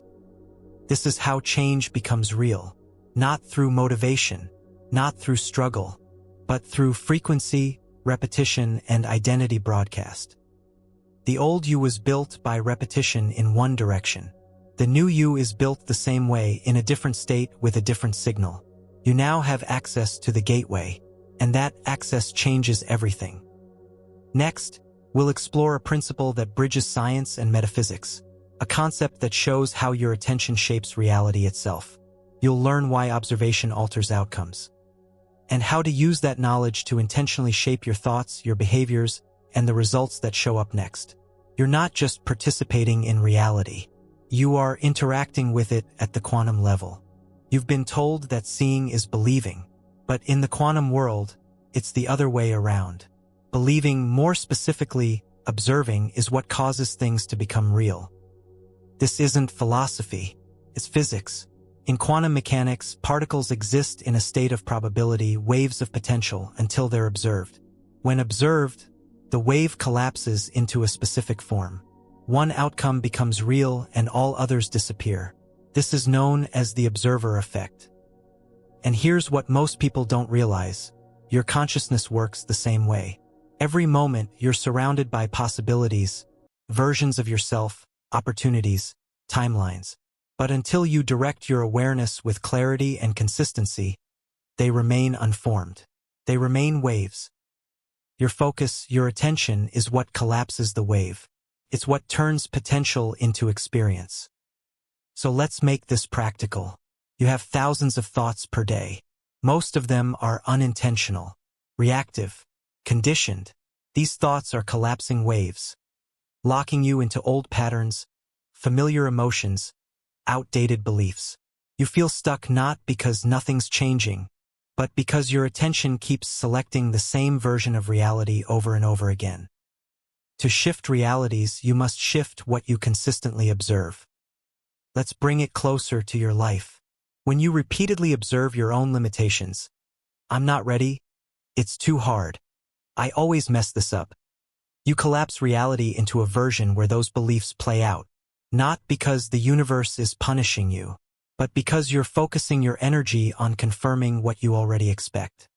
This is how change becomes real. Not through motivation, not through struggle, but through frequency, repetition, and identity broadcast. The old you was built by repetition in one direction. The new you is built the same way in a different state with a different signal. You now have access to the gateway, and that access changes everything. Next, we'll explore a principle that bridges science and metaphysics, a concept that shows how your attention shapes reality itself. You'll learn why observation alters outcomes, and how to use that knowledge to intentionally shape your thoughts, your behaviors, and the results that show up next. You're not just participating in reality. You are interacting with it at the quantum level. You've been told that seeing is believing, but in the quantum world, it's the other way around. Believing, more specifically, observing, is what causes things to become real. This isn't philosophy, it's physics. In quantum mechanics, particles exist in a state of probability, waves of potential, until they're observed. When observed, the wave collapses into a specific form. One outcome becomes real and all others disappear. This is known as the observer effect. And here's what most people don't realize. Your consciousness works the same way. Every moment, you're surrounded by possibilities, versions of yourself, opportunities, timelines. But until you direct your awareness with clarity and consistency, they remain unformed. They remain waves. Your focus, your attention, is what collapses the wave. It's what turns potential into experience. So let's make this practical. You have thousands of thoughts per day. Most of them are unintentional, reactive, conditioned. These thoughts are collapsing waves, locking you into old patterns, familiar emotions, outdated beliefs. You feel stuck not because nothing's changing, but because your attention keeps selecting the same version of reality over and over again. To shift realities, you must shift what you consistently observe. Let's bring it closer to your life. When you repeatedly observe your own limitations, I'm not ready, it's too hard, I always mess this up, you collapse reality into a version where those beliefs play out, not because the universe is punishing you, but because you're focusing your energy on confirming what you already expect.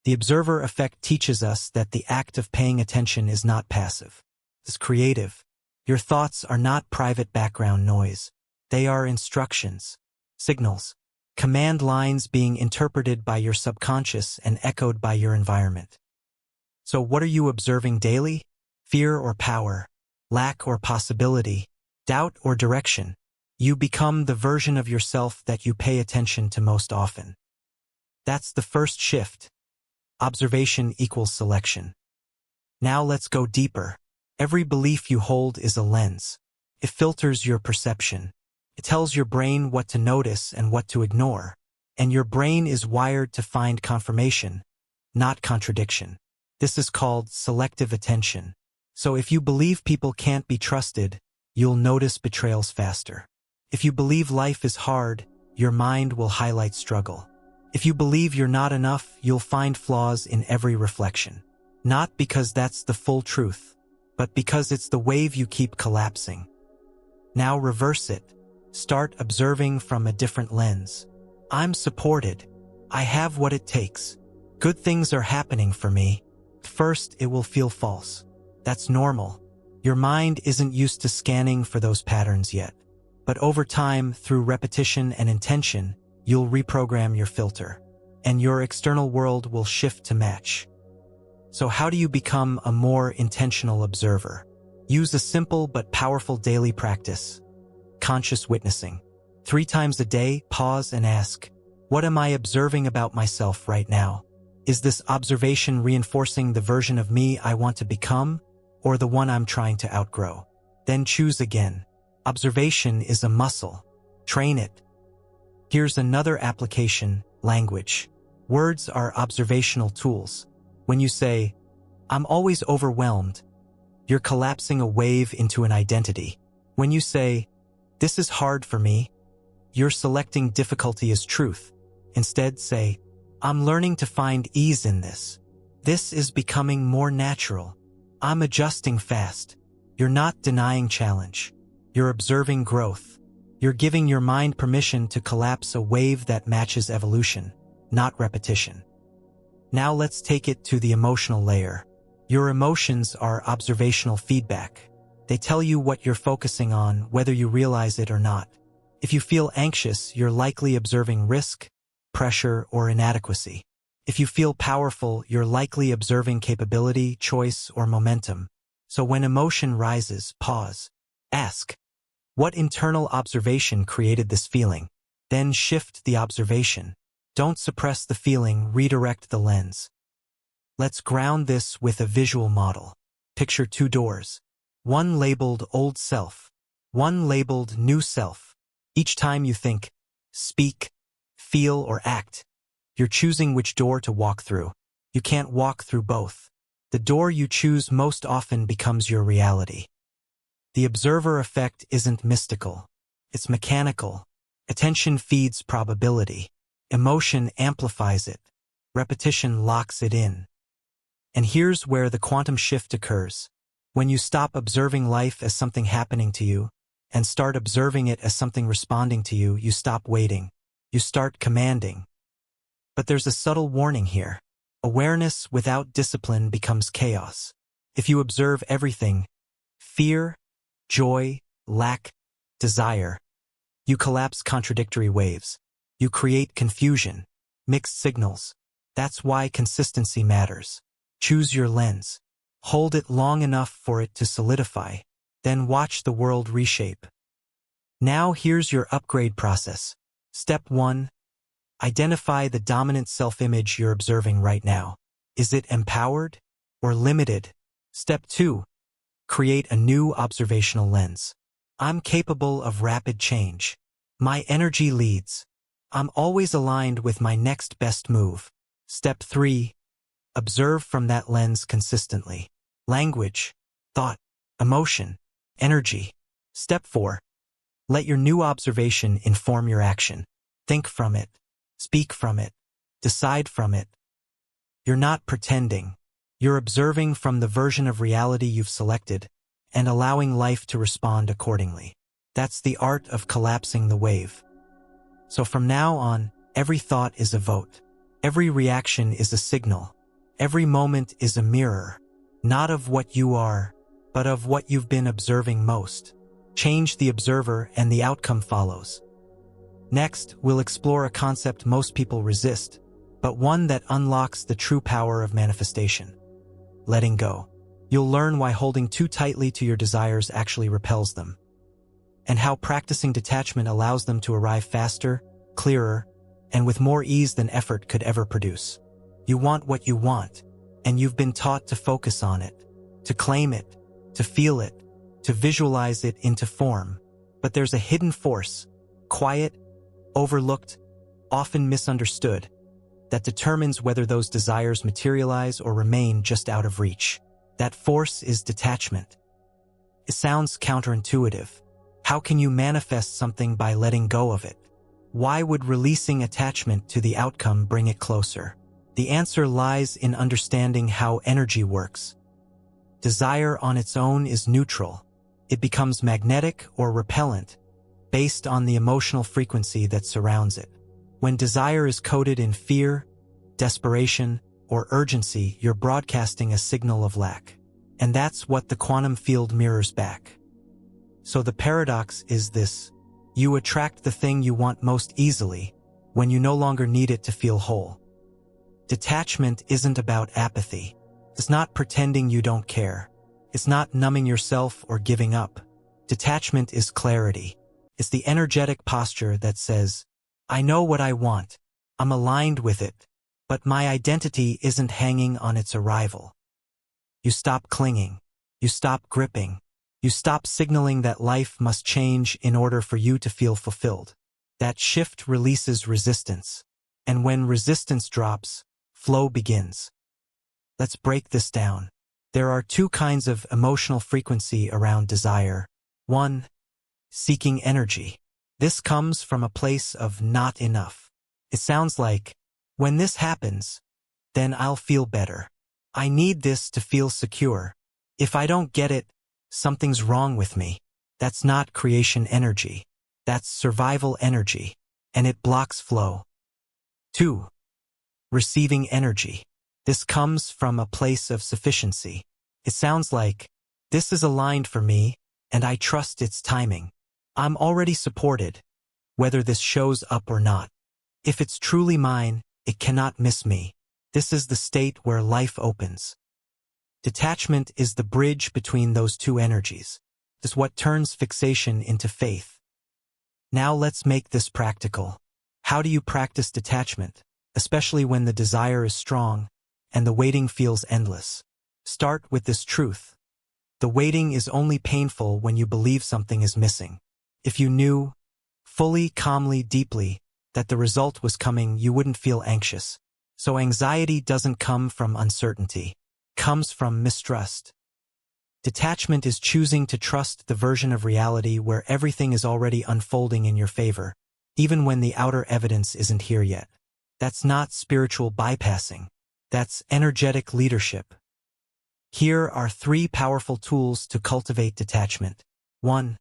The observer effect teaches us that the act of paying attention is not passive. It's creative. Your thoughts are not private background noise. They are instructions, signals, command lines being interpreted by your subconscious and echoed by your environment. So what are you observing daily? Fear or power? Lack or possibility? Doubt or direction? You become the version of yourself that you pay attention to most often. That's the first shift. Observation equals selection. Now let's go deeper. Every belief you hold is a lens. It filters your perception. It tells your brain what to notice and what to ignore. And your brain is wired to find confirmation, not contradiction. This is called selective attention. So if you believe people can't be trusted, you'll notice betrayals faster. If you believe life is hard, your mind will highlight struggle. If you believe you're not enough, you'll find flaws in every reflection. Not because that's the full truth, but because it's the wave you keep collapsing. Now reverse it. Start observing from a different lens. I'm supported. I have what it takes. Good things are happening for me. First, it will feel false. That's normal. Your mind isn't used to scanning for those patterns yet. But over time, through repetition and intention, you'll reprogram your filter, and your external world will shift to match. So how do you become a more intentional observer? Use a simple but powerful daily practice: conscious witnessing. 3 times a day, pause and ask, what am I observing about myself right now? Is this observation reinforcing the version of me I want to become, or the one I'm trying to outgrow? Then choose again. Observation is a muscle. Train it. Here's another application: language. Words are observational tools. When you say, I'm always overwhelmed, you're collapsing a wave into an identity. When you say, this is hard for me, you're selecting difficulty as truth. Instead, say, I'm learning to find ease in this. This is becoming more natural. I'm adjusting fast. You're not denying challenge. You're observing growth. You're giving your mind permission to collapse a wave that matches evolution, not repetition. Now let's take it to the emotional layer. Your emotions are observational feedback. They tell you what you're focusing on, whether you realize it or not. If you feel anxious, you're likely observing risk, pressure, or inadequacy. If you feel powerful, you're likely observing capability, choice, or momentum. So when emotion rises, pause. Ask, what internal observation created this feeling? Then shift the observation. Don't suppress the feeling, redirect the lens. Let's ground this with a visual model. Picture 2 doors. One labeled Old Self, one labeled New Self. Each time you think, speak, feel, or act, you're choosing which door to walk through. You can't walk through both. The door you choose most often becomes your reality. The observer effect isn't mystical. It's mechanical. Attention feeds probability. Emotion amplifies it. Repetition locks it in. And here's where the quantum shift occurs. When you stop observing life as something happening to you and start observing it as something responding to you, you stop waiting. You start commanding. But there's a subtle warning here. Awareness without discipline becomes chaos. If you observe everything, fear, joy, lack, desire, you collapse contradictory waves. You create confusion, mixed signals. That's why consistency matters. Choose your lens. Hold it long enough for it to solidify. Then watch the world reshape. Now here's your upgrade process. Step 1. Identify the dominant self-image you're observing right now. Is it empowered or limited? Step 2. Create a new observational lens. I'm capable of rapid change. My energy leads. I'm always aligned with my next best move. Step 3. Observe from that lens consistently. Language, thought, emotion, energy. Step 4. Let your new observation inform your action. Think from it. Speak from it. Decide from it. You're not pretending. You're observing from the version of reality you've selected and allowing life to respond accordingly. That's the art of collapsing the wave. So from now on, every thought is a vote. Every reaction is a signal. Every moment is a mirror, not of what you are, but of what you've been observing most. Change the observer and the outcome follows. Next, we'll explore a concept most people resist, but one that unlocks the true power of manifestation: letting go. You'll learn why holding too tightly to your desires actually repels them, and how practicing detachment allows them to arrive faster, clearer, and with more ease than effort could ever produce. You want what you want, and you've been taught to focus on it, to claim it, to feel it, to visualize it into form. But there's a hidden force, quiet, overlooked, often misunderstood, that determines whether those desires materialize or remain just out of reach. That force is detachment. It sounds counterintuitive. How can you manifest something by letting go of it? Why would releasing attachment to the outcome bring it closer? The answer lies in understanding how energy works. Desire on its own is neutral. It becomes magnetic or repellent based on the emotional frequency that surrounds it. When desire is coded in fear, desperation, or urgency, you're broadcasting a signal of lack. And that's what the quantum field mirrors back. So the paradox is this: you attract the thing you want most easily when you no longer need it to feel whole. Detachment isn't about apathy. It's not pretending you don't care. It's not numbing yourself or giving up. Detachment is clarity. It's the energetic posture that says, I know what I want, I'm aligned with it, but my identity isn't hanging on its arrival. You stop clinging. You stop gripping. You stop signaling that life must change in order for you to feel fulfilled. That shift releases resistance. And when resistance drops, flow begins. Let's break this down. There are two kinds of emotional frequency around desire. One, seeking energy. This comes from a place of not enough. It sounds like, when this happens, then I'll feel better. I need this to feel secure. If I don't get it, something's wrong with me. That's not creation energy. That's survival energy, and it blocks flow. 2. Receiving energy. This comes from a place of sufficiency. It sounds like, this is aligned for me, and I trust its timing. I'm already supported, whether this shows up or not. If it's truly mine, it cannot miss me. This is the state where life opens. Detachment is the bridge between those two energies. It's what turns fixation into faith. Now let's make this practical. How do you practice detachment, especially when the desire is strong and the waiting feels endless? Start with this truth. The waiting is only painful when you believe something is missing. If you knew, fully, calmly, deeply, that the result was coming, you wouldn't feel anxious. So anxiety doesn't come from uncertainty. It comes from mistrust. Detachment is choosing to trust the version of reality where everything is already unfolding in your favor, even when the outer evidence isn't here yet. That's not spiritual bypassing. That's energetic leadership. Here are 3 powerful tools to cultivate detachment. 1.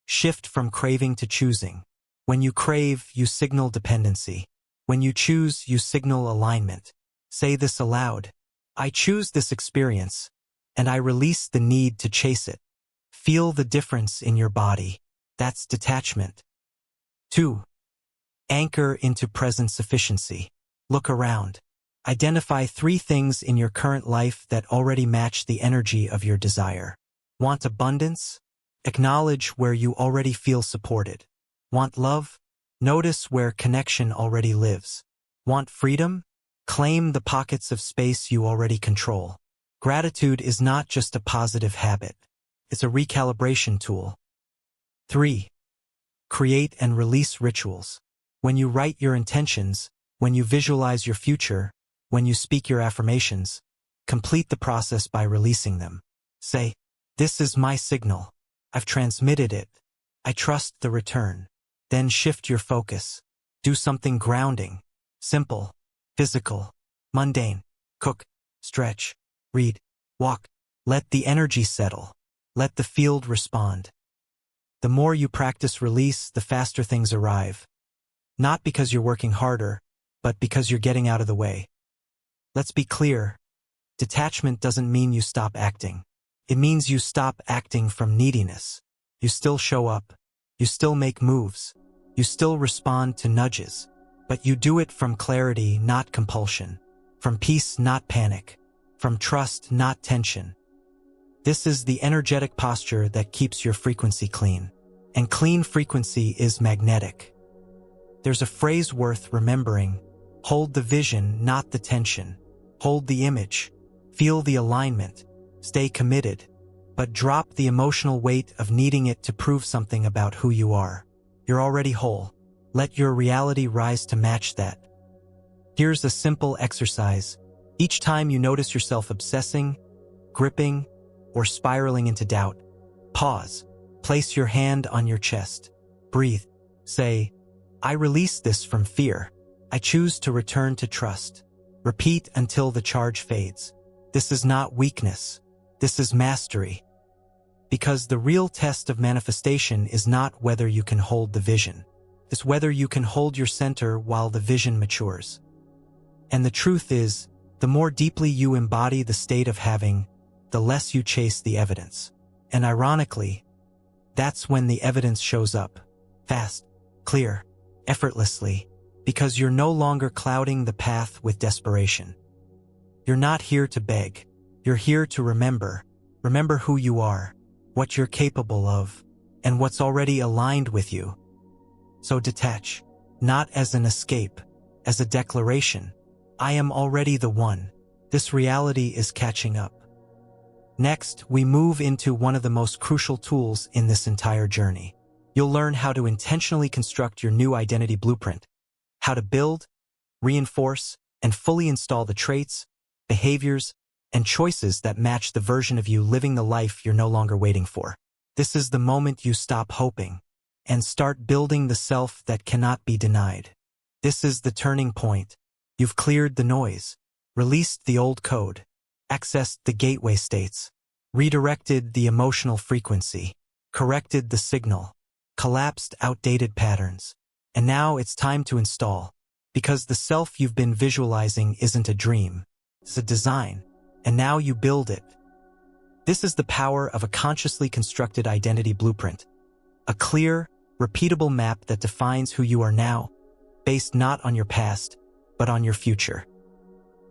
Shift from craving to choosing. When you crave, you signal dependency. When you choose, you signal alignment. Say this aloud. I choose this experience, and I release the need to chase it. Feel the difference in your body. That's detachment. 2. Anchor into present sufficiency. Look around. Identify 3 things in your current life that already match the energy of your desire. Want abundance? Acknowledge where you already feel supported. Want love? Notice where connection already lives. Want freedom? Claim the pockets of space you already control. Gratitude is not just a positive habit. It's a recalibration tool. 3. Create and release rituals. When you write your intentions, when you visualize your future, when you speak your affirmations, complete the process by releasing them. Say, this is my signal. I've transmitted it. I trust the return. Then shift your focus. Do something grounding, simple, physical, mundane. Cook, stretch, read, walk. Let the energy settle. Let the field respond. The more you practice release, the faster things arrive. Not because you're working harder, but because you're getting out of the way. Let's be clear. Detachment doesn't mean you stop acting. It means you stop acting from neediness. You still show up. You still make moves. You still respond to nudges. But you do it from clarity, not compulsion. From peace, not panic. From trust, not tension. This is the energetic posture that keeps your frequency clean. And clean frequency is magnetic. There's a phrase worth remembering. Hold the vision, not the tension. Hold the image. Feel the alignment. Stay committed. But drop the emotional weight of needing it to prove something about who you are. You're already whole. Let your reality rise to match that. Here's a simple exercise. Each time you notice yourself obsessing, gripping, or spiraling into doubt, pause. Place your hand on your chest. Breathe. Say, I release this from fear. I choose to return to trust. Repeat until the charge fades. This is not weakness. This is mastery. Because the real test of manifestation is not whether you can hold the vision. It's whether you can hold your center while the vision matures. And the truth is, the more deeply you embody the state of having, the less you chase the evidence. And ironically, that's when the evidence shows up. Fast, clear, effortlessly, because you're no longer clouding the path with desperation. You're not here to beg. You're here to remember. Remember who you are, what you're capable of, and what's already aligned with you. So detach, not as an escape, as a declaration. I am already the one. This reality is catching up. Next, we move into one of the most crucial tools in this entire journey. You'll learn how to intentionally construct your new identity blueprint, how to build, reinforce, and fully install the traits, behaviors, and choices that match the version of you living the life you're no longer waiting for. This is the moment you stop hoping and start building the self that cannot be denied. This is the turning point. You've cleared the noise, released the old code, accessed the gateway states, redirected the emotional frequency, corrected the signal, collapsed outdated patterns. And now it's time to install, because the self you've been visualizing isn't a dream, it's a design, and now you build it. This is the power of a consciously constructed identity blueprint, a clear, repeatable map that defines who you are now, based not on your past, but on your future.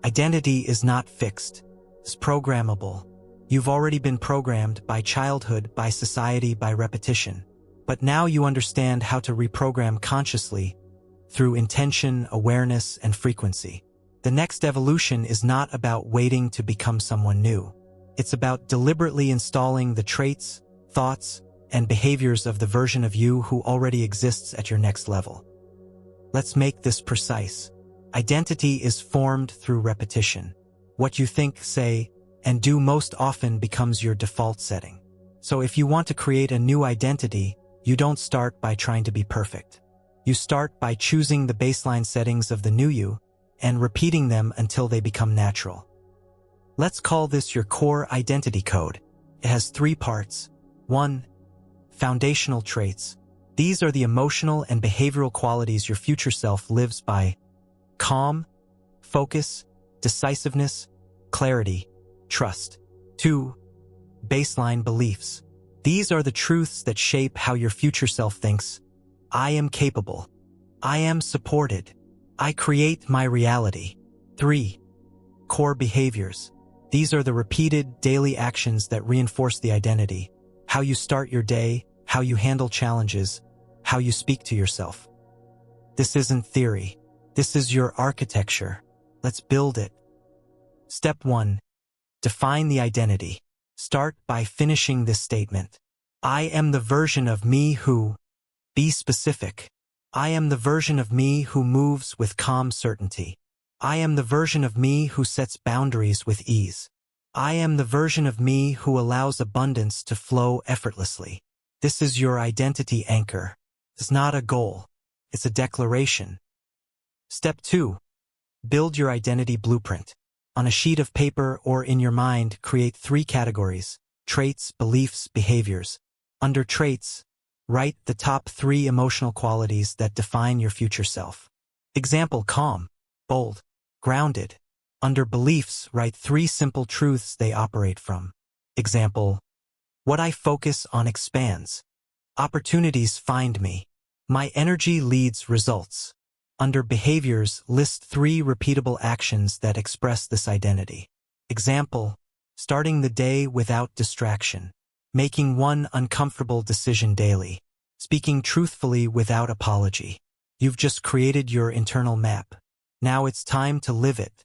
Identity is not fixed. It's programmable. You've already been programmed by childhood, by society, by repetition. But now you understand how to reprogram consciously through intention, awareness, and frequency. The next evolution is not about waiting to become someone new. It's about deliberately installing the traits, thoughts, and behaviors of the version of you who already exists at your next level. Let's make this precise. Identity is formed through repetition. What you think, say, and do most often becomes your default setting. So if you want to create a new identity, you don't start by trying to be perfect. You start by choosing the baseline settings of the new you and repeating them until they become natural. Let's call this your core identity code. It has 3 parts. 1. Foundational traits. These are the emotional and behavioral qualities your future self lives by. Calm, focus, decisiveness, clarity, trust. 2. Baseline beliefs. These are the truths that shape how your future self thinks. I am capable. I am supported. I create my reality. 3. Core behaviors. These are the repeated daily actions that reinforce the identity. How you start your day, how you handle challenges, how you speak to yourself. This isn't theory. This is your architecture. Let's build it. Step 1. Define the identity. Start by finishing this statement. I am the version of me who... Be specific. I am the version of me who moves with calm certainty. I am the version of me who sets boundaries with ease. I am the version of me who allows abundance to flow effortlessly. This is your identity anchor. It's not a goal. It's a declaration. Step 2. Build your identity blueprint. On a sheet of paper or in your mind, create 3 categories: traits, beliefs, behaviors. Under traits, write the top 3 emotional qualities that define your future self. Example: calm, bold, grounded. Under beliefs, write 3 simple truths they operate from. Example: what I focus on expands. Opportunities find me. My energy leads results. Under behaviors, list 3 repeatable actions that express this identity. Example: starting the day without distraction. Making one uncomfortable decision daily. Speaking truthfully without apology. You've just created your internal map. Now it's time to live it.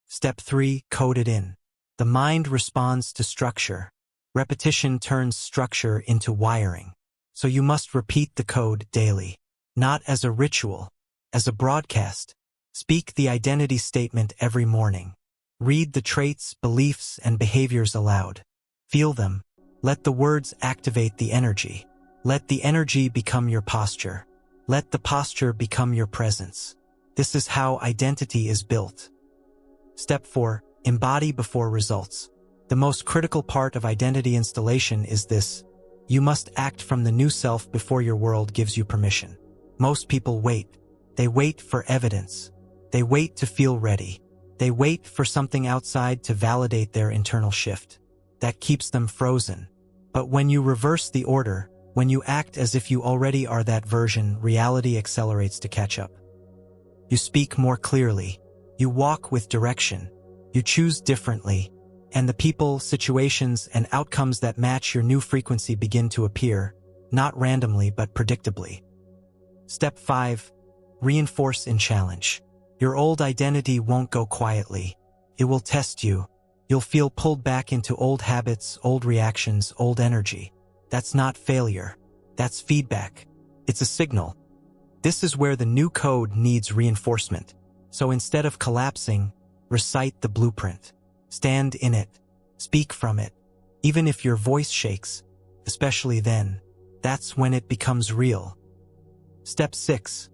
Step 3. Code it in. The mind responds to structure. Repetition turns structure into wiring. So you must repeat the code daily. Not as a ritual, as a broadcast. Speak the identity statement every morning. Read the traits, beliefs, and behaviors aloud. Feel them. Let the words activate the energy. Let the energy become your posture. Let the posture become your presence. This is how identity is built. Step 4. Embody before results. The most critical part of identity installation is this. You must act from the new self before your world gives you permission. Most people wait. They wait for evidence. They wait to feel ready. They wait for something outside to validate their internal shift. That keeps them frozen. But when you reverse the order, when you act as if you already are that version, reality accelerates to catch up. You speak more clearly. You walk with direction. You choose differently. And the people, situations, and outcomes that match your new frequency begin to appear, not randomly but predictably. Step 5. Reinforce in challenge. Your old identity won't go quietly. It will test you. You'll feel pulled back into old habits, old reactions, old energy. That's not failure. That's feedback. It's a signal. This is where the new code needs reinforcement. So instead of collapsing, recite the blueprint. Stand in it. Speak from it. Even if your voice shakes, especially then, that's when it becomes real. Step 6.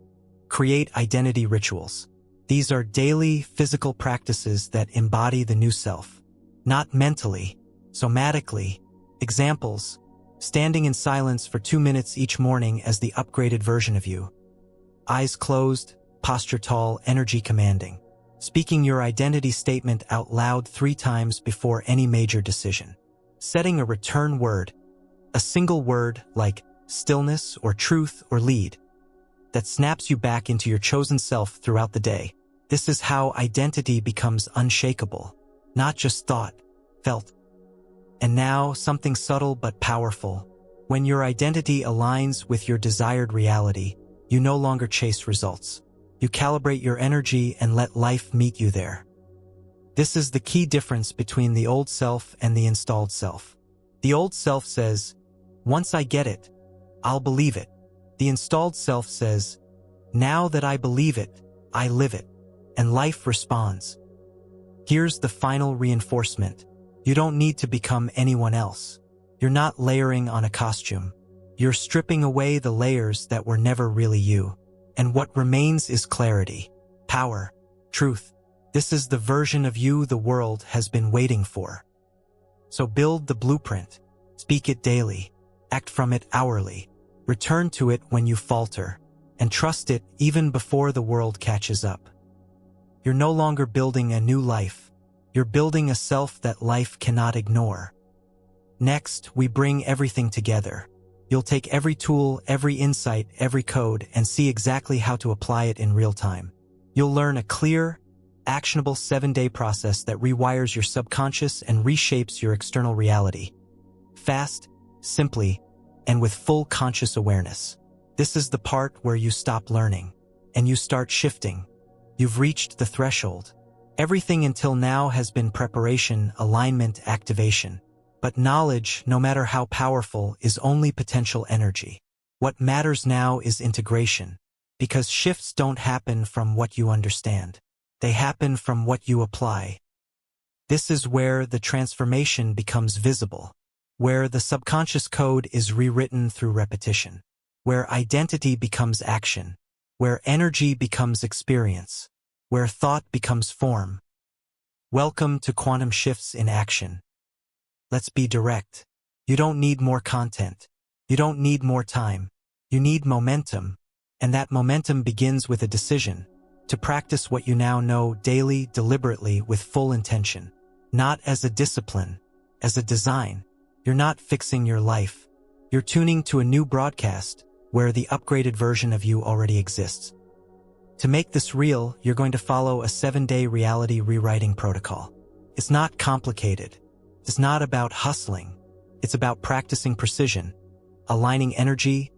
Create identity rituals. These are daily, physical practices that embody the new self. Not mentally, somatically. Examples: standing in silence for 2 minutes each morning as the upgraded version of you. Eyes closed, posture tall, energy commanding. Speaking your identity statement out loud 3 times before any major decision. Setting a return word, a single word like stillness or truth or lead, that snaps you back into your chosen self throughout the day. This is how identity becomes unshakable, not just thought, felt. And now, something subtle but powerful. When your identity aligns with your desired reality, you no longer chase results. You calibrate your energy and let life meet you there. This is the key difference between the old self and the installed self. The old self says, "Once I get it, I'll believe it." The installed self says, "Now that I believe it, I live it." And life responds. Here's the final reinforcement. You don't need to become anyone else. You're not layering on a costume. You're stripping away the layers that were never really you. And what remains is clarity, power, truth. This is the version of you the world has been waiting for. So build the blueprint. Speak it daily. Act from it hourly. Return to it when you falter. And trust it even before the world catches up. You're no longer building a new life. You're building a self that life cannot ignore. Next, we bring everything together. You'll take every tool, every insight, every code, and see exactly how to apply it in real time. You'll learn a clear, actionable 7-day process that rewires your subconscious and reshapes your external reality. Fast, simply, and with full conscious awareness. This is the part where you stop learning, and you start shifting. You've reached the threshold. Everything until now has been preparation, alignment, activation. But knowledge, no matter how powerful, is only potential energy. What matters now is integration, because shifts don't happen from what you understand. They happen from what you apply. This is where the transformation becomes visible, where the subconscious code is rewritten through repetition, where identity becomes action, where energy becomes experience, where thought becomes form. Welcome to Quantum Shifts in Action. Let's be direct. You don't need more content. You don't need more time. You need momentum. And that momentum begins with a decision to practice what you now know daily, deliberately, with full intention. Not as a discipline, as a design. You're not fixing your life. You're tuning to a new broadcast where the upgraded version of you already exists. To make this real, you're going to follow a 7-day reality rewriting protocol. It's not complicated. It's not about hustling. It's about practicing precision, aligning energy,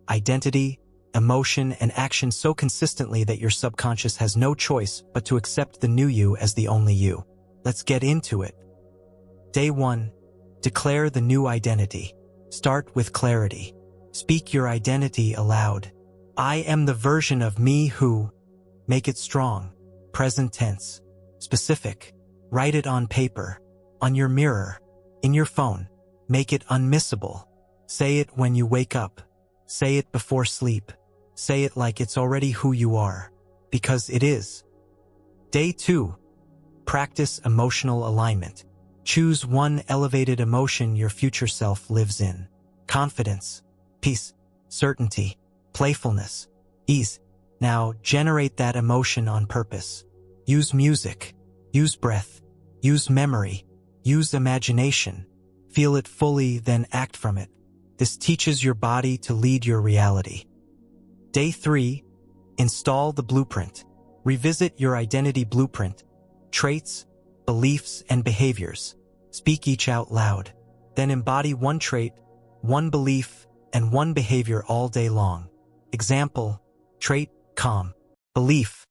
identity, emotion, and action so consistently that your subconscious has no choice but to accept the new you as the only you. Let's get into it. Day 1. Declare the new identity. Start with clarity. Speak your identity aloud. I am the version of me who. Make it strong, present tense, specific. Write it on paper, on your mirror, in your phone. Make it unmissable. Say it when you wake up. Say it before sleep. Say it like it's already who you are, because it is. Day 2. Practice emotional alignment. Choose one elevated emotion your future self lives in. Confidence, peace, certainty, playfulness, ease. Now generate that emotion on purpose. Use music, use breath, use memory, use imagination. Feel it fully, then act from it. This teaches your body to lead your reality. Day 3. Install the blueprint. Revisit your identity blueprint. Traits, beliefs, and behaviors. Speak each out loud. Then embody one trait, one belief, and one behavior all day long. Example, trait, calm. Belief,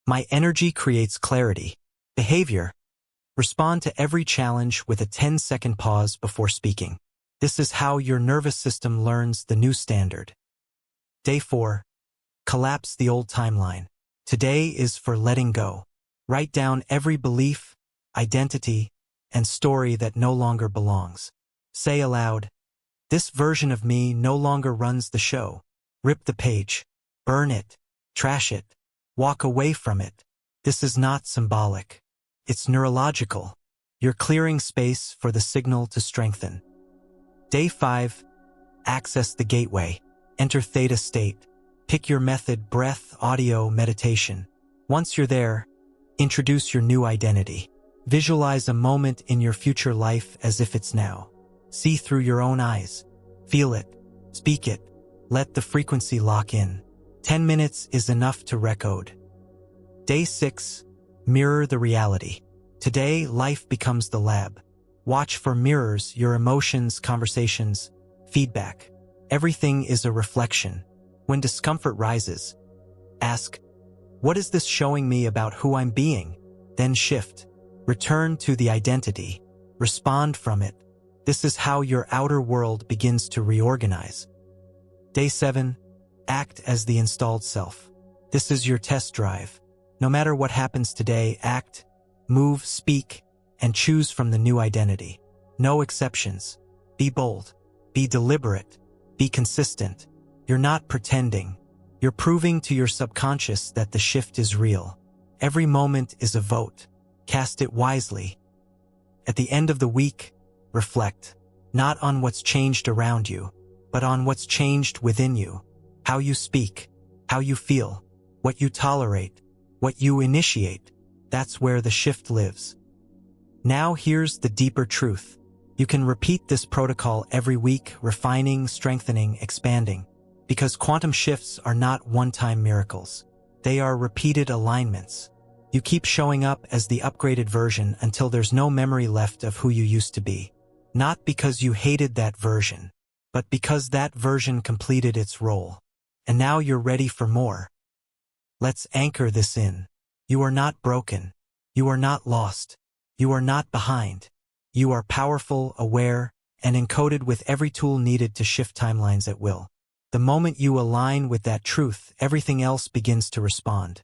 my energy creates clarity. Behavior, respond to every challenge with a 10-second pause before speaking. This is how your nervous system learns the new standard. Day 4. Collapse the old timeline. Today is for letting go. Write down every belief, identity, and story that no longer belongs. Say aloud, this version of me no longer runs the show. Rip the page. Burn it. Trash it. Walk away from it. This is not symbolic. It's neurological. You're clearing space for the signal to strengthen. Day 5. Access the gateway. Enter theta state. Pick your method: breath, audio, meditation. Once you're there, introduce your new identity. Visualize a moment in your future life as if it's now. See through your own eyes. Feel it. Speak it. Let the frequency lock in. 10 minutes is enough to recode. Day 6. Mirror the reality. Today, life becomes the lab. Watch for mirrors, your emotions, conversations, feedback. Everything is a reflection. When discomfort rises, ask, what is this showing me about who I'm being? Then shift. Return to the identity. Respond from it. This is how your outer world begins to reorganize. Day 7. Act as the installed self. This is your test drive. No matter what happens today, act, move, speak, and choose from the new identity. No exceptions. Be bold. Be deliberate. Be consistent. You're not pretending. You're proving to your subconscious that the shift is real. Every moment is a vote. Cast it wisely. At the end of the week, reflect, not on what's changed around you, but on what's changed within you. How you speak, how you feel, what you tolerate, what you initiate. That's where the shift lives. Now here's the deeper truth. You can repeat this protocol every week, refining, strengthening, expanding. Because quantum shifts are not one-time miracles. They are repeated alignments. You keep showing up as the upgraded version until there's no memory left of who you used to be. Not because you hated that version, but because that version completed its role. And now you're ready for more. Let's anchor this in. You are not broken. You are not lost. You are not behind. You are powerful, aware, and encoded with every tool needed to shift timelines at will. The moment you align with that truth, everything else begins to respond.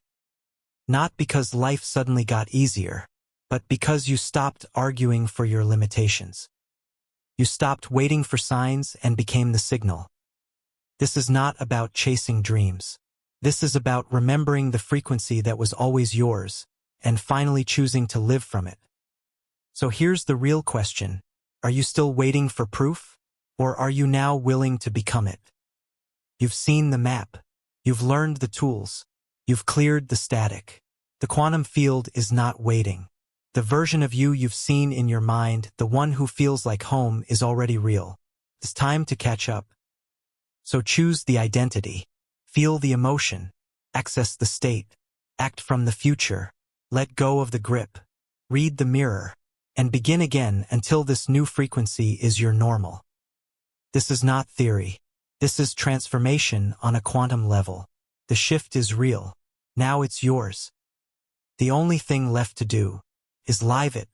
Not because life suddenly got easier, but because you stopped arguing for your limitations. You stopped waiting for signs and became the signal. This is not about chasing dreams. This is about remembering the frequency that was always yours and finally choosing to live from it. So here's the real question. Are you still waiting for proof? Or are you now willing to become it? You've seen the map. You've learned the tools. You've cleared the static. The quantum field is not waiting. The version of you you've seen in your mind, the one who feels like home, is already real. It's time to catch up. So choose the identity. Feel the emotion. Access the state. Act from the future. Let go of the grip. Read the mirror. And begin again until this new frequency is your normal. This is not theory. This is transformation on a quantum level. The shift is real. Now it's yours. The only thing left to do is live it.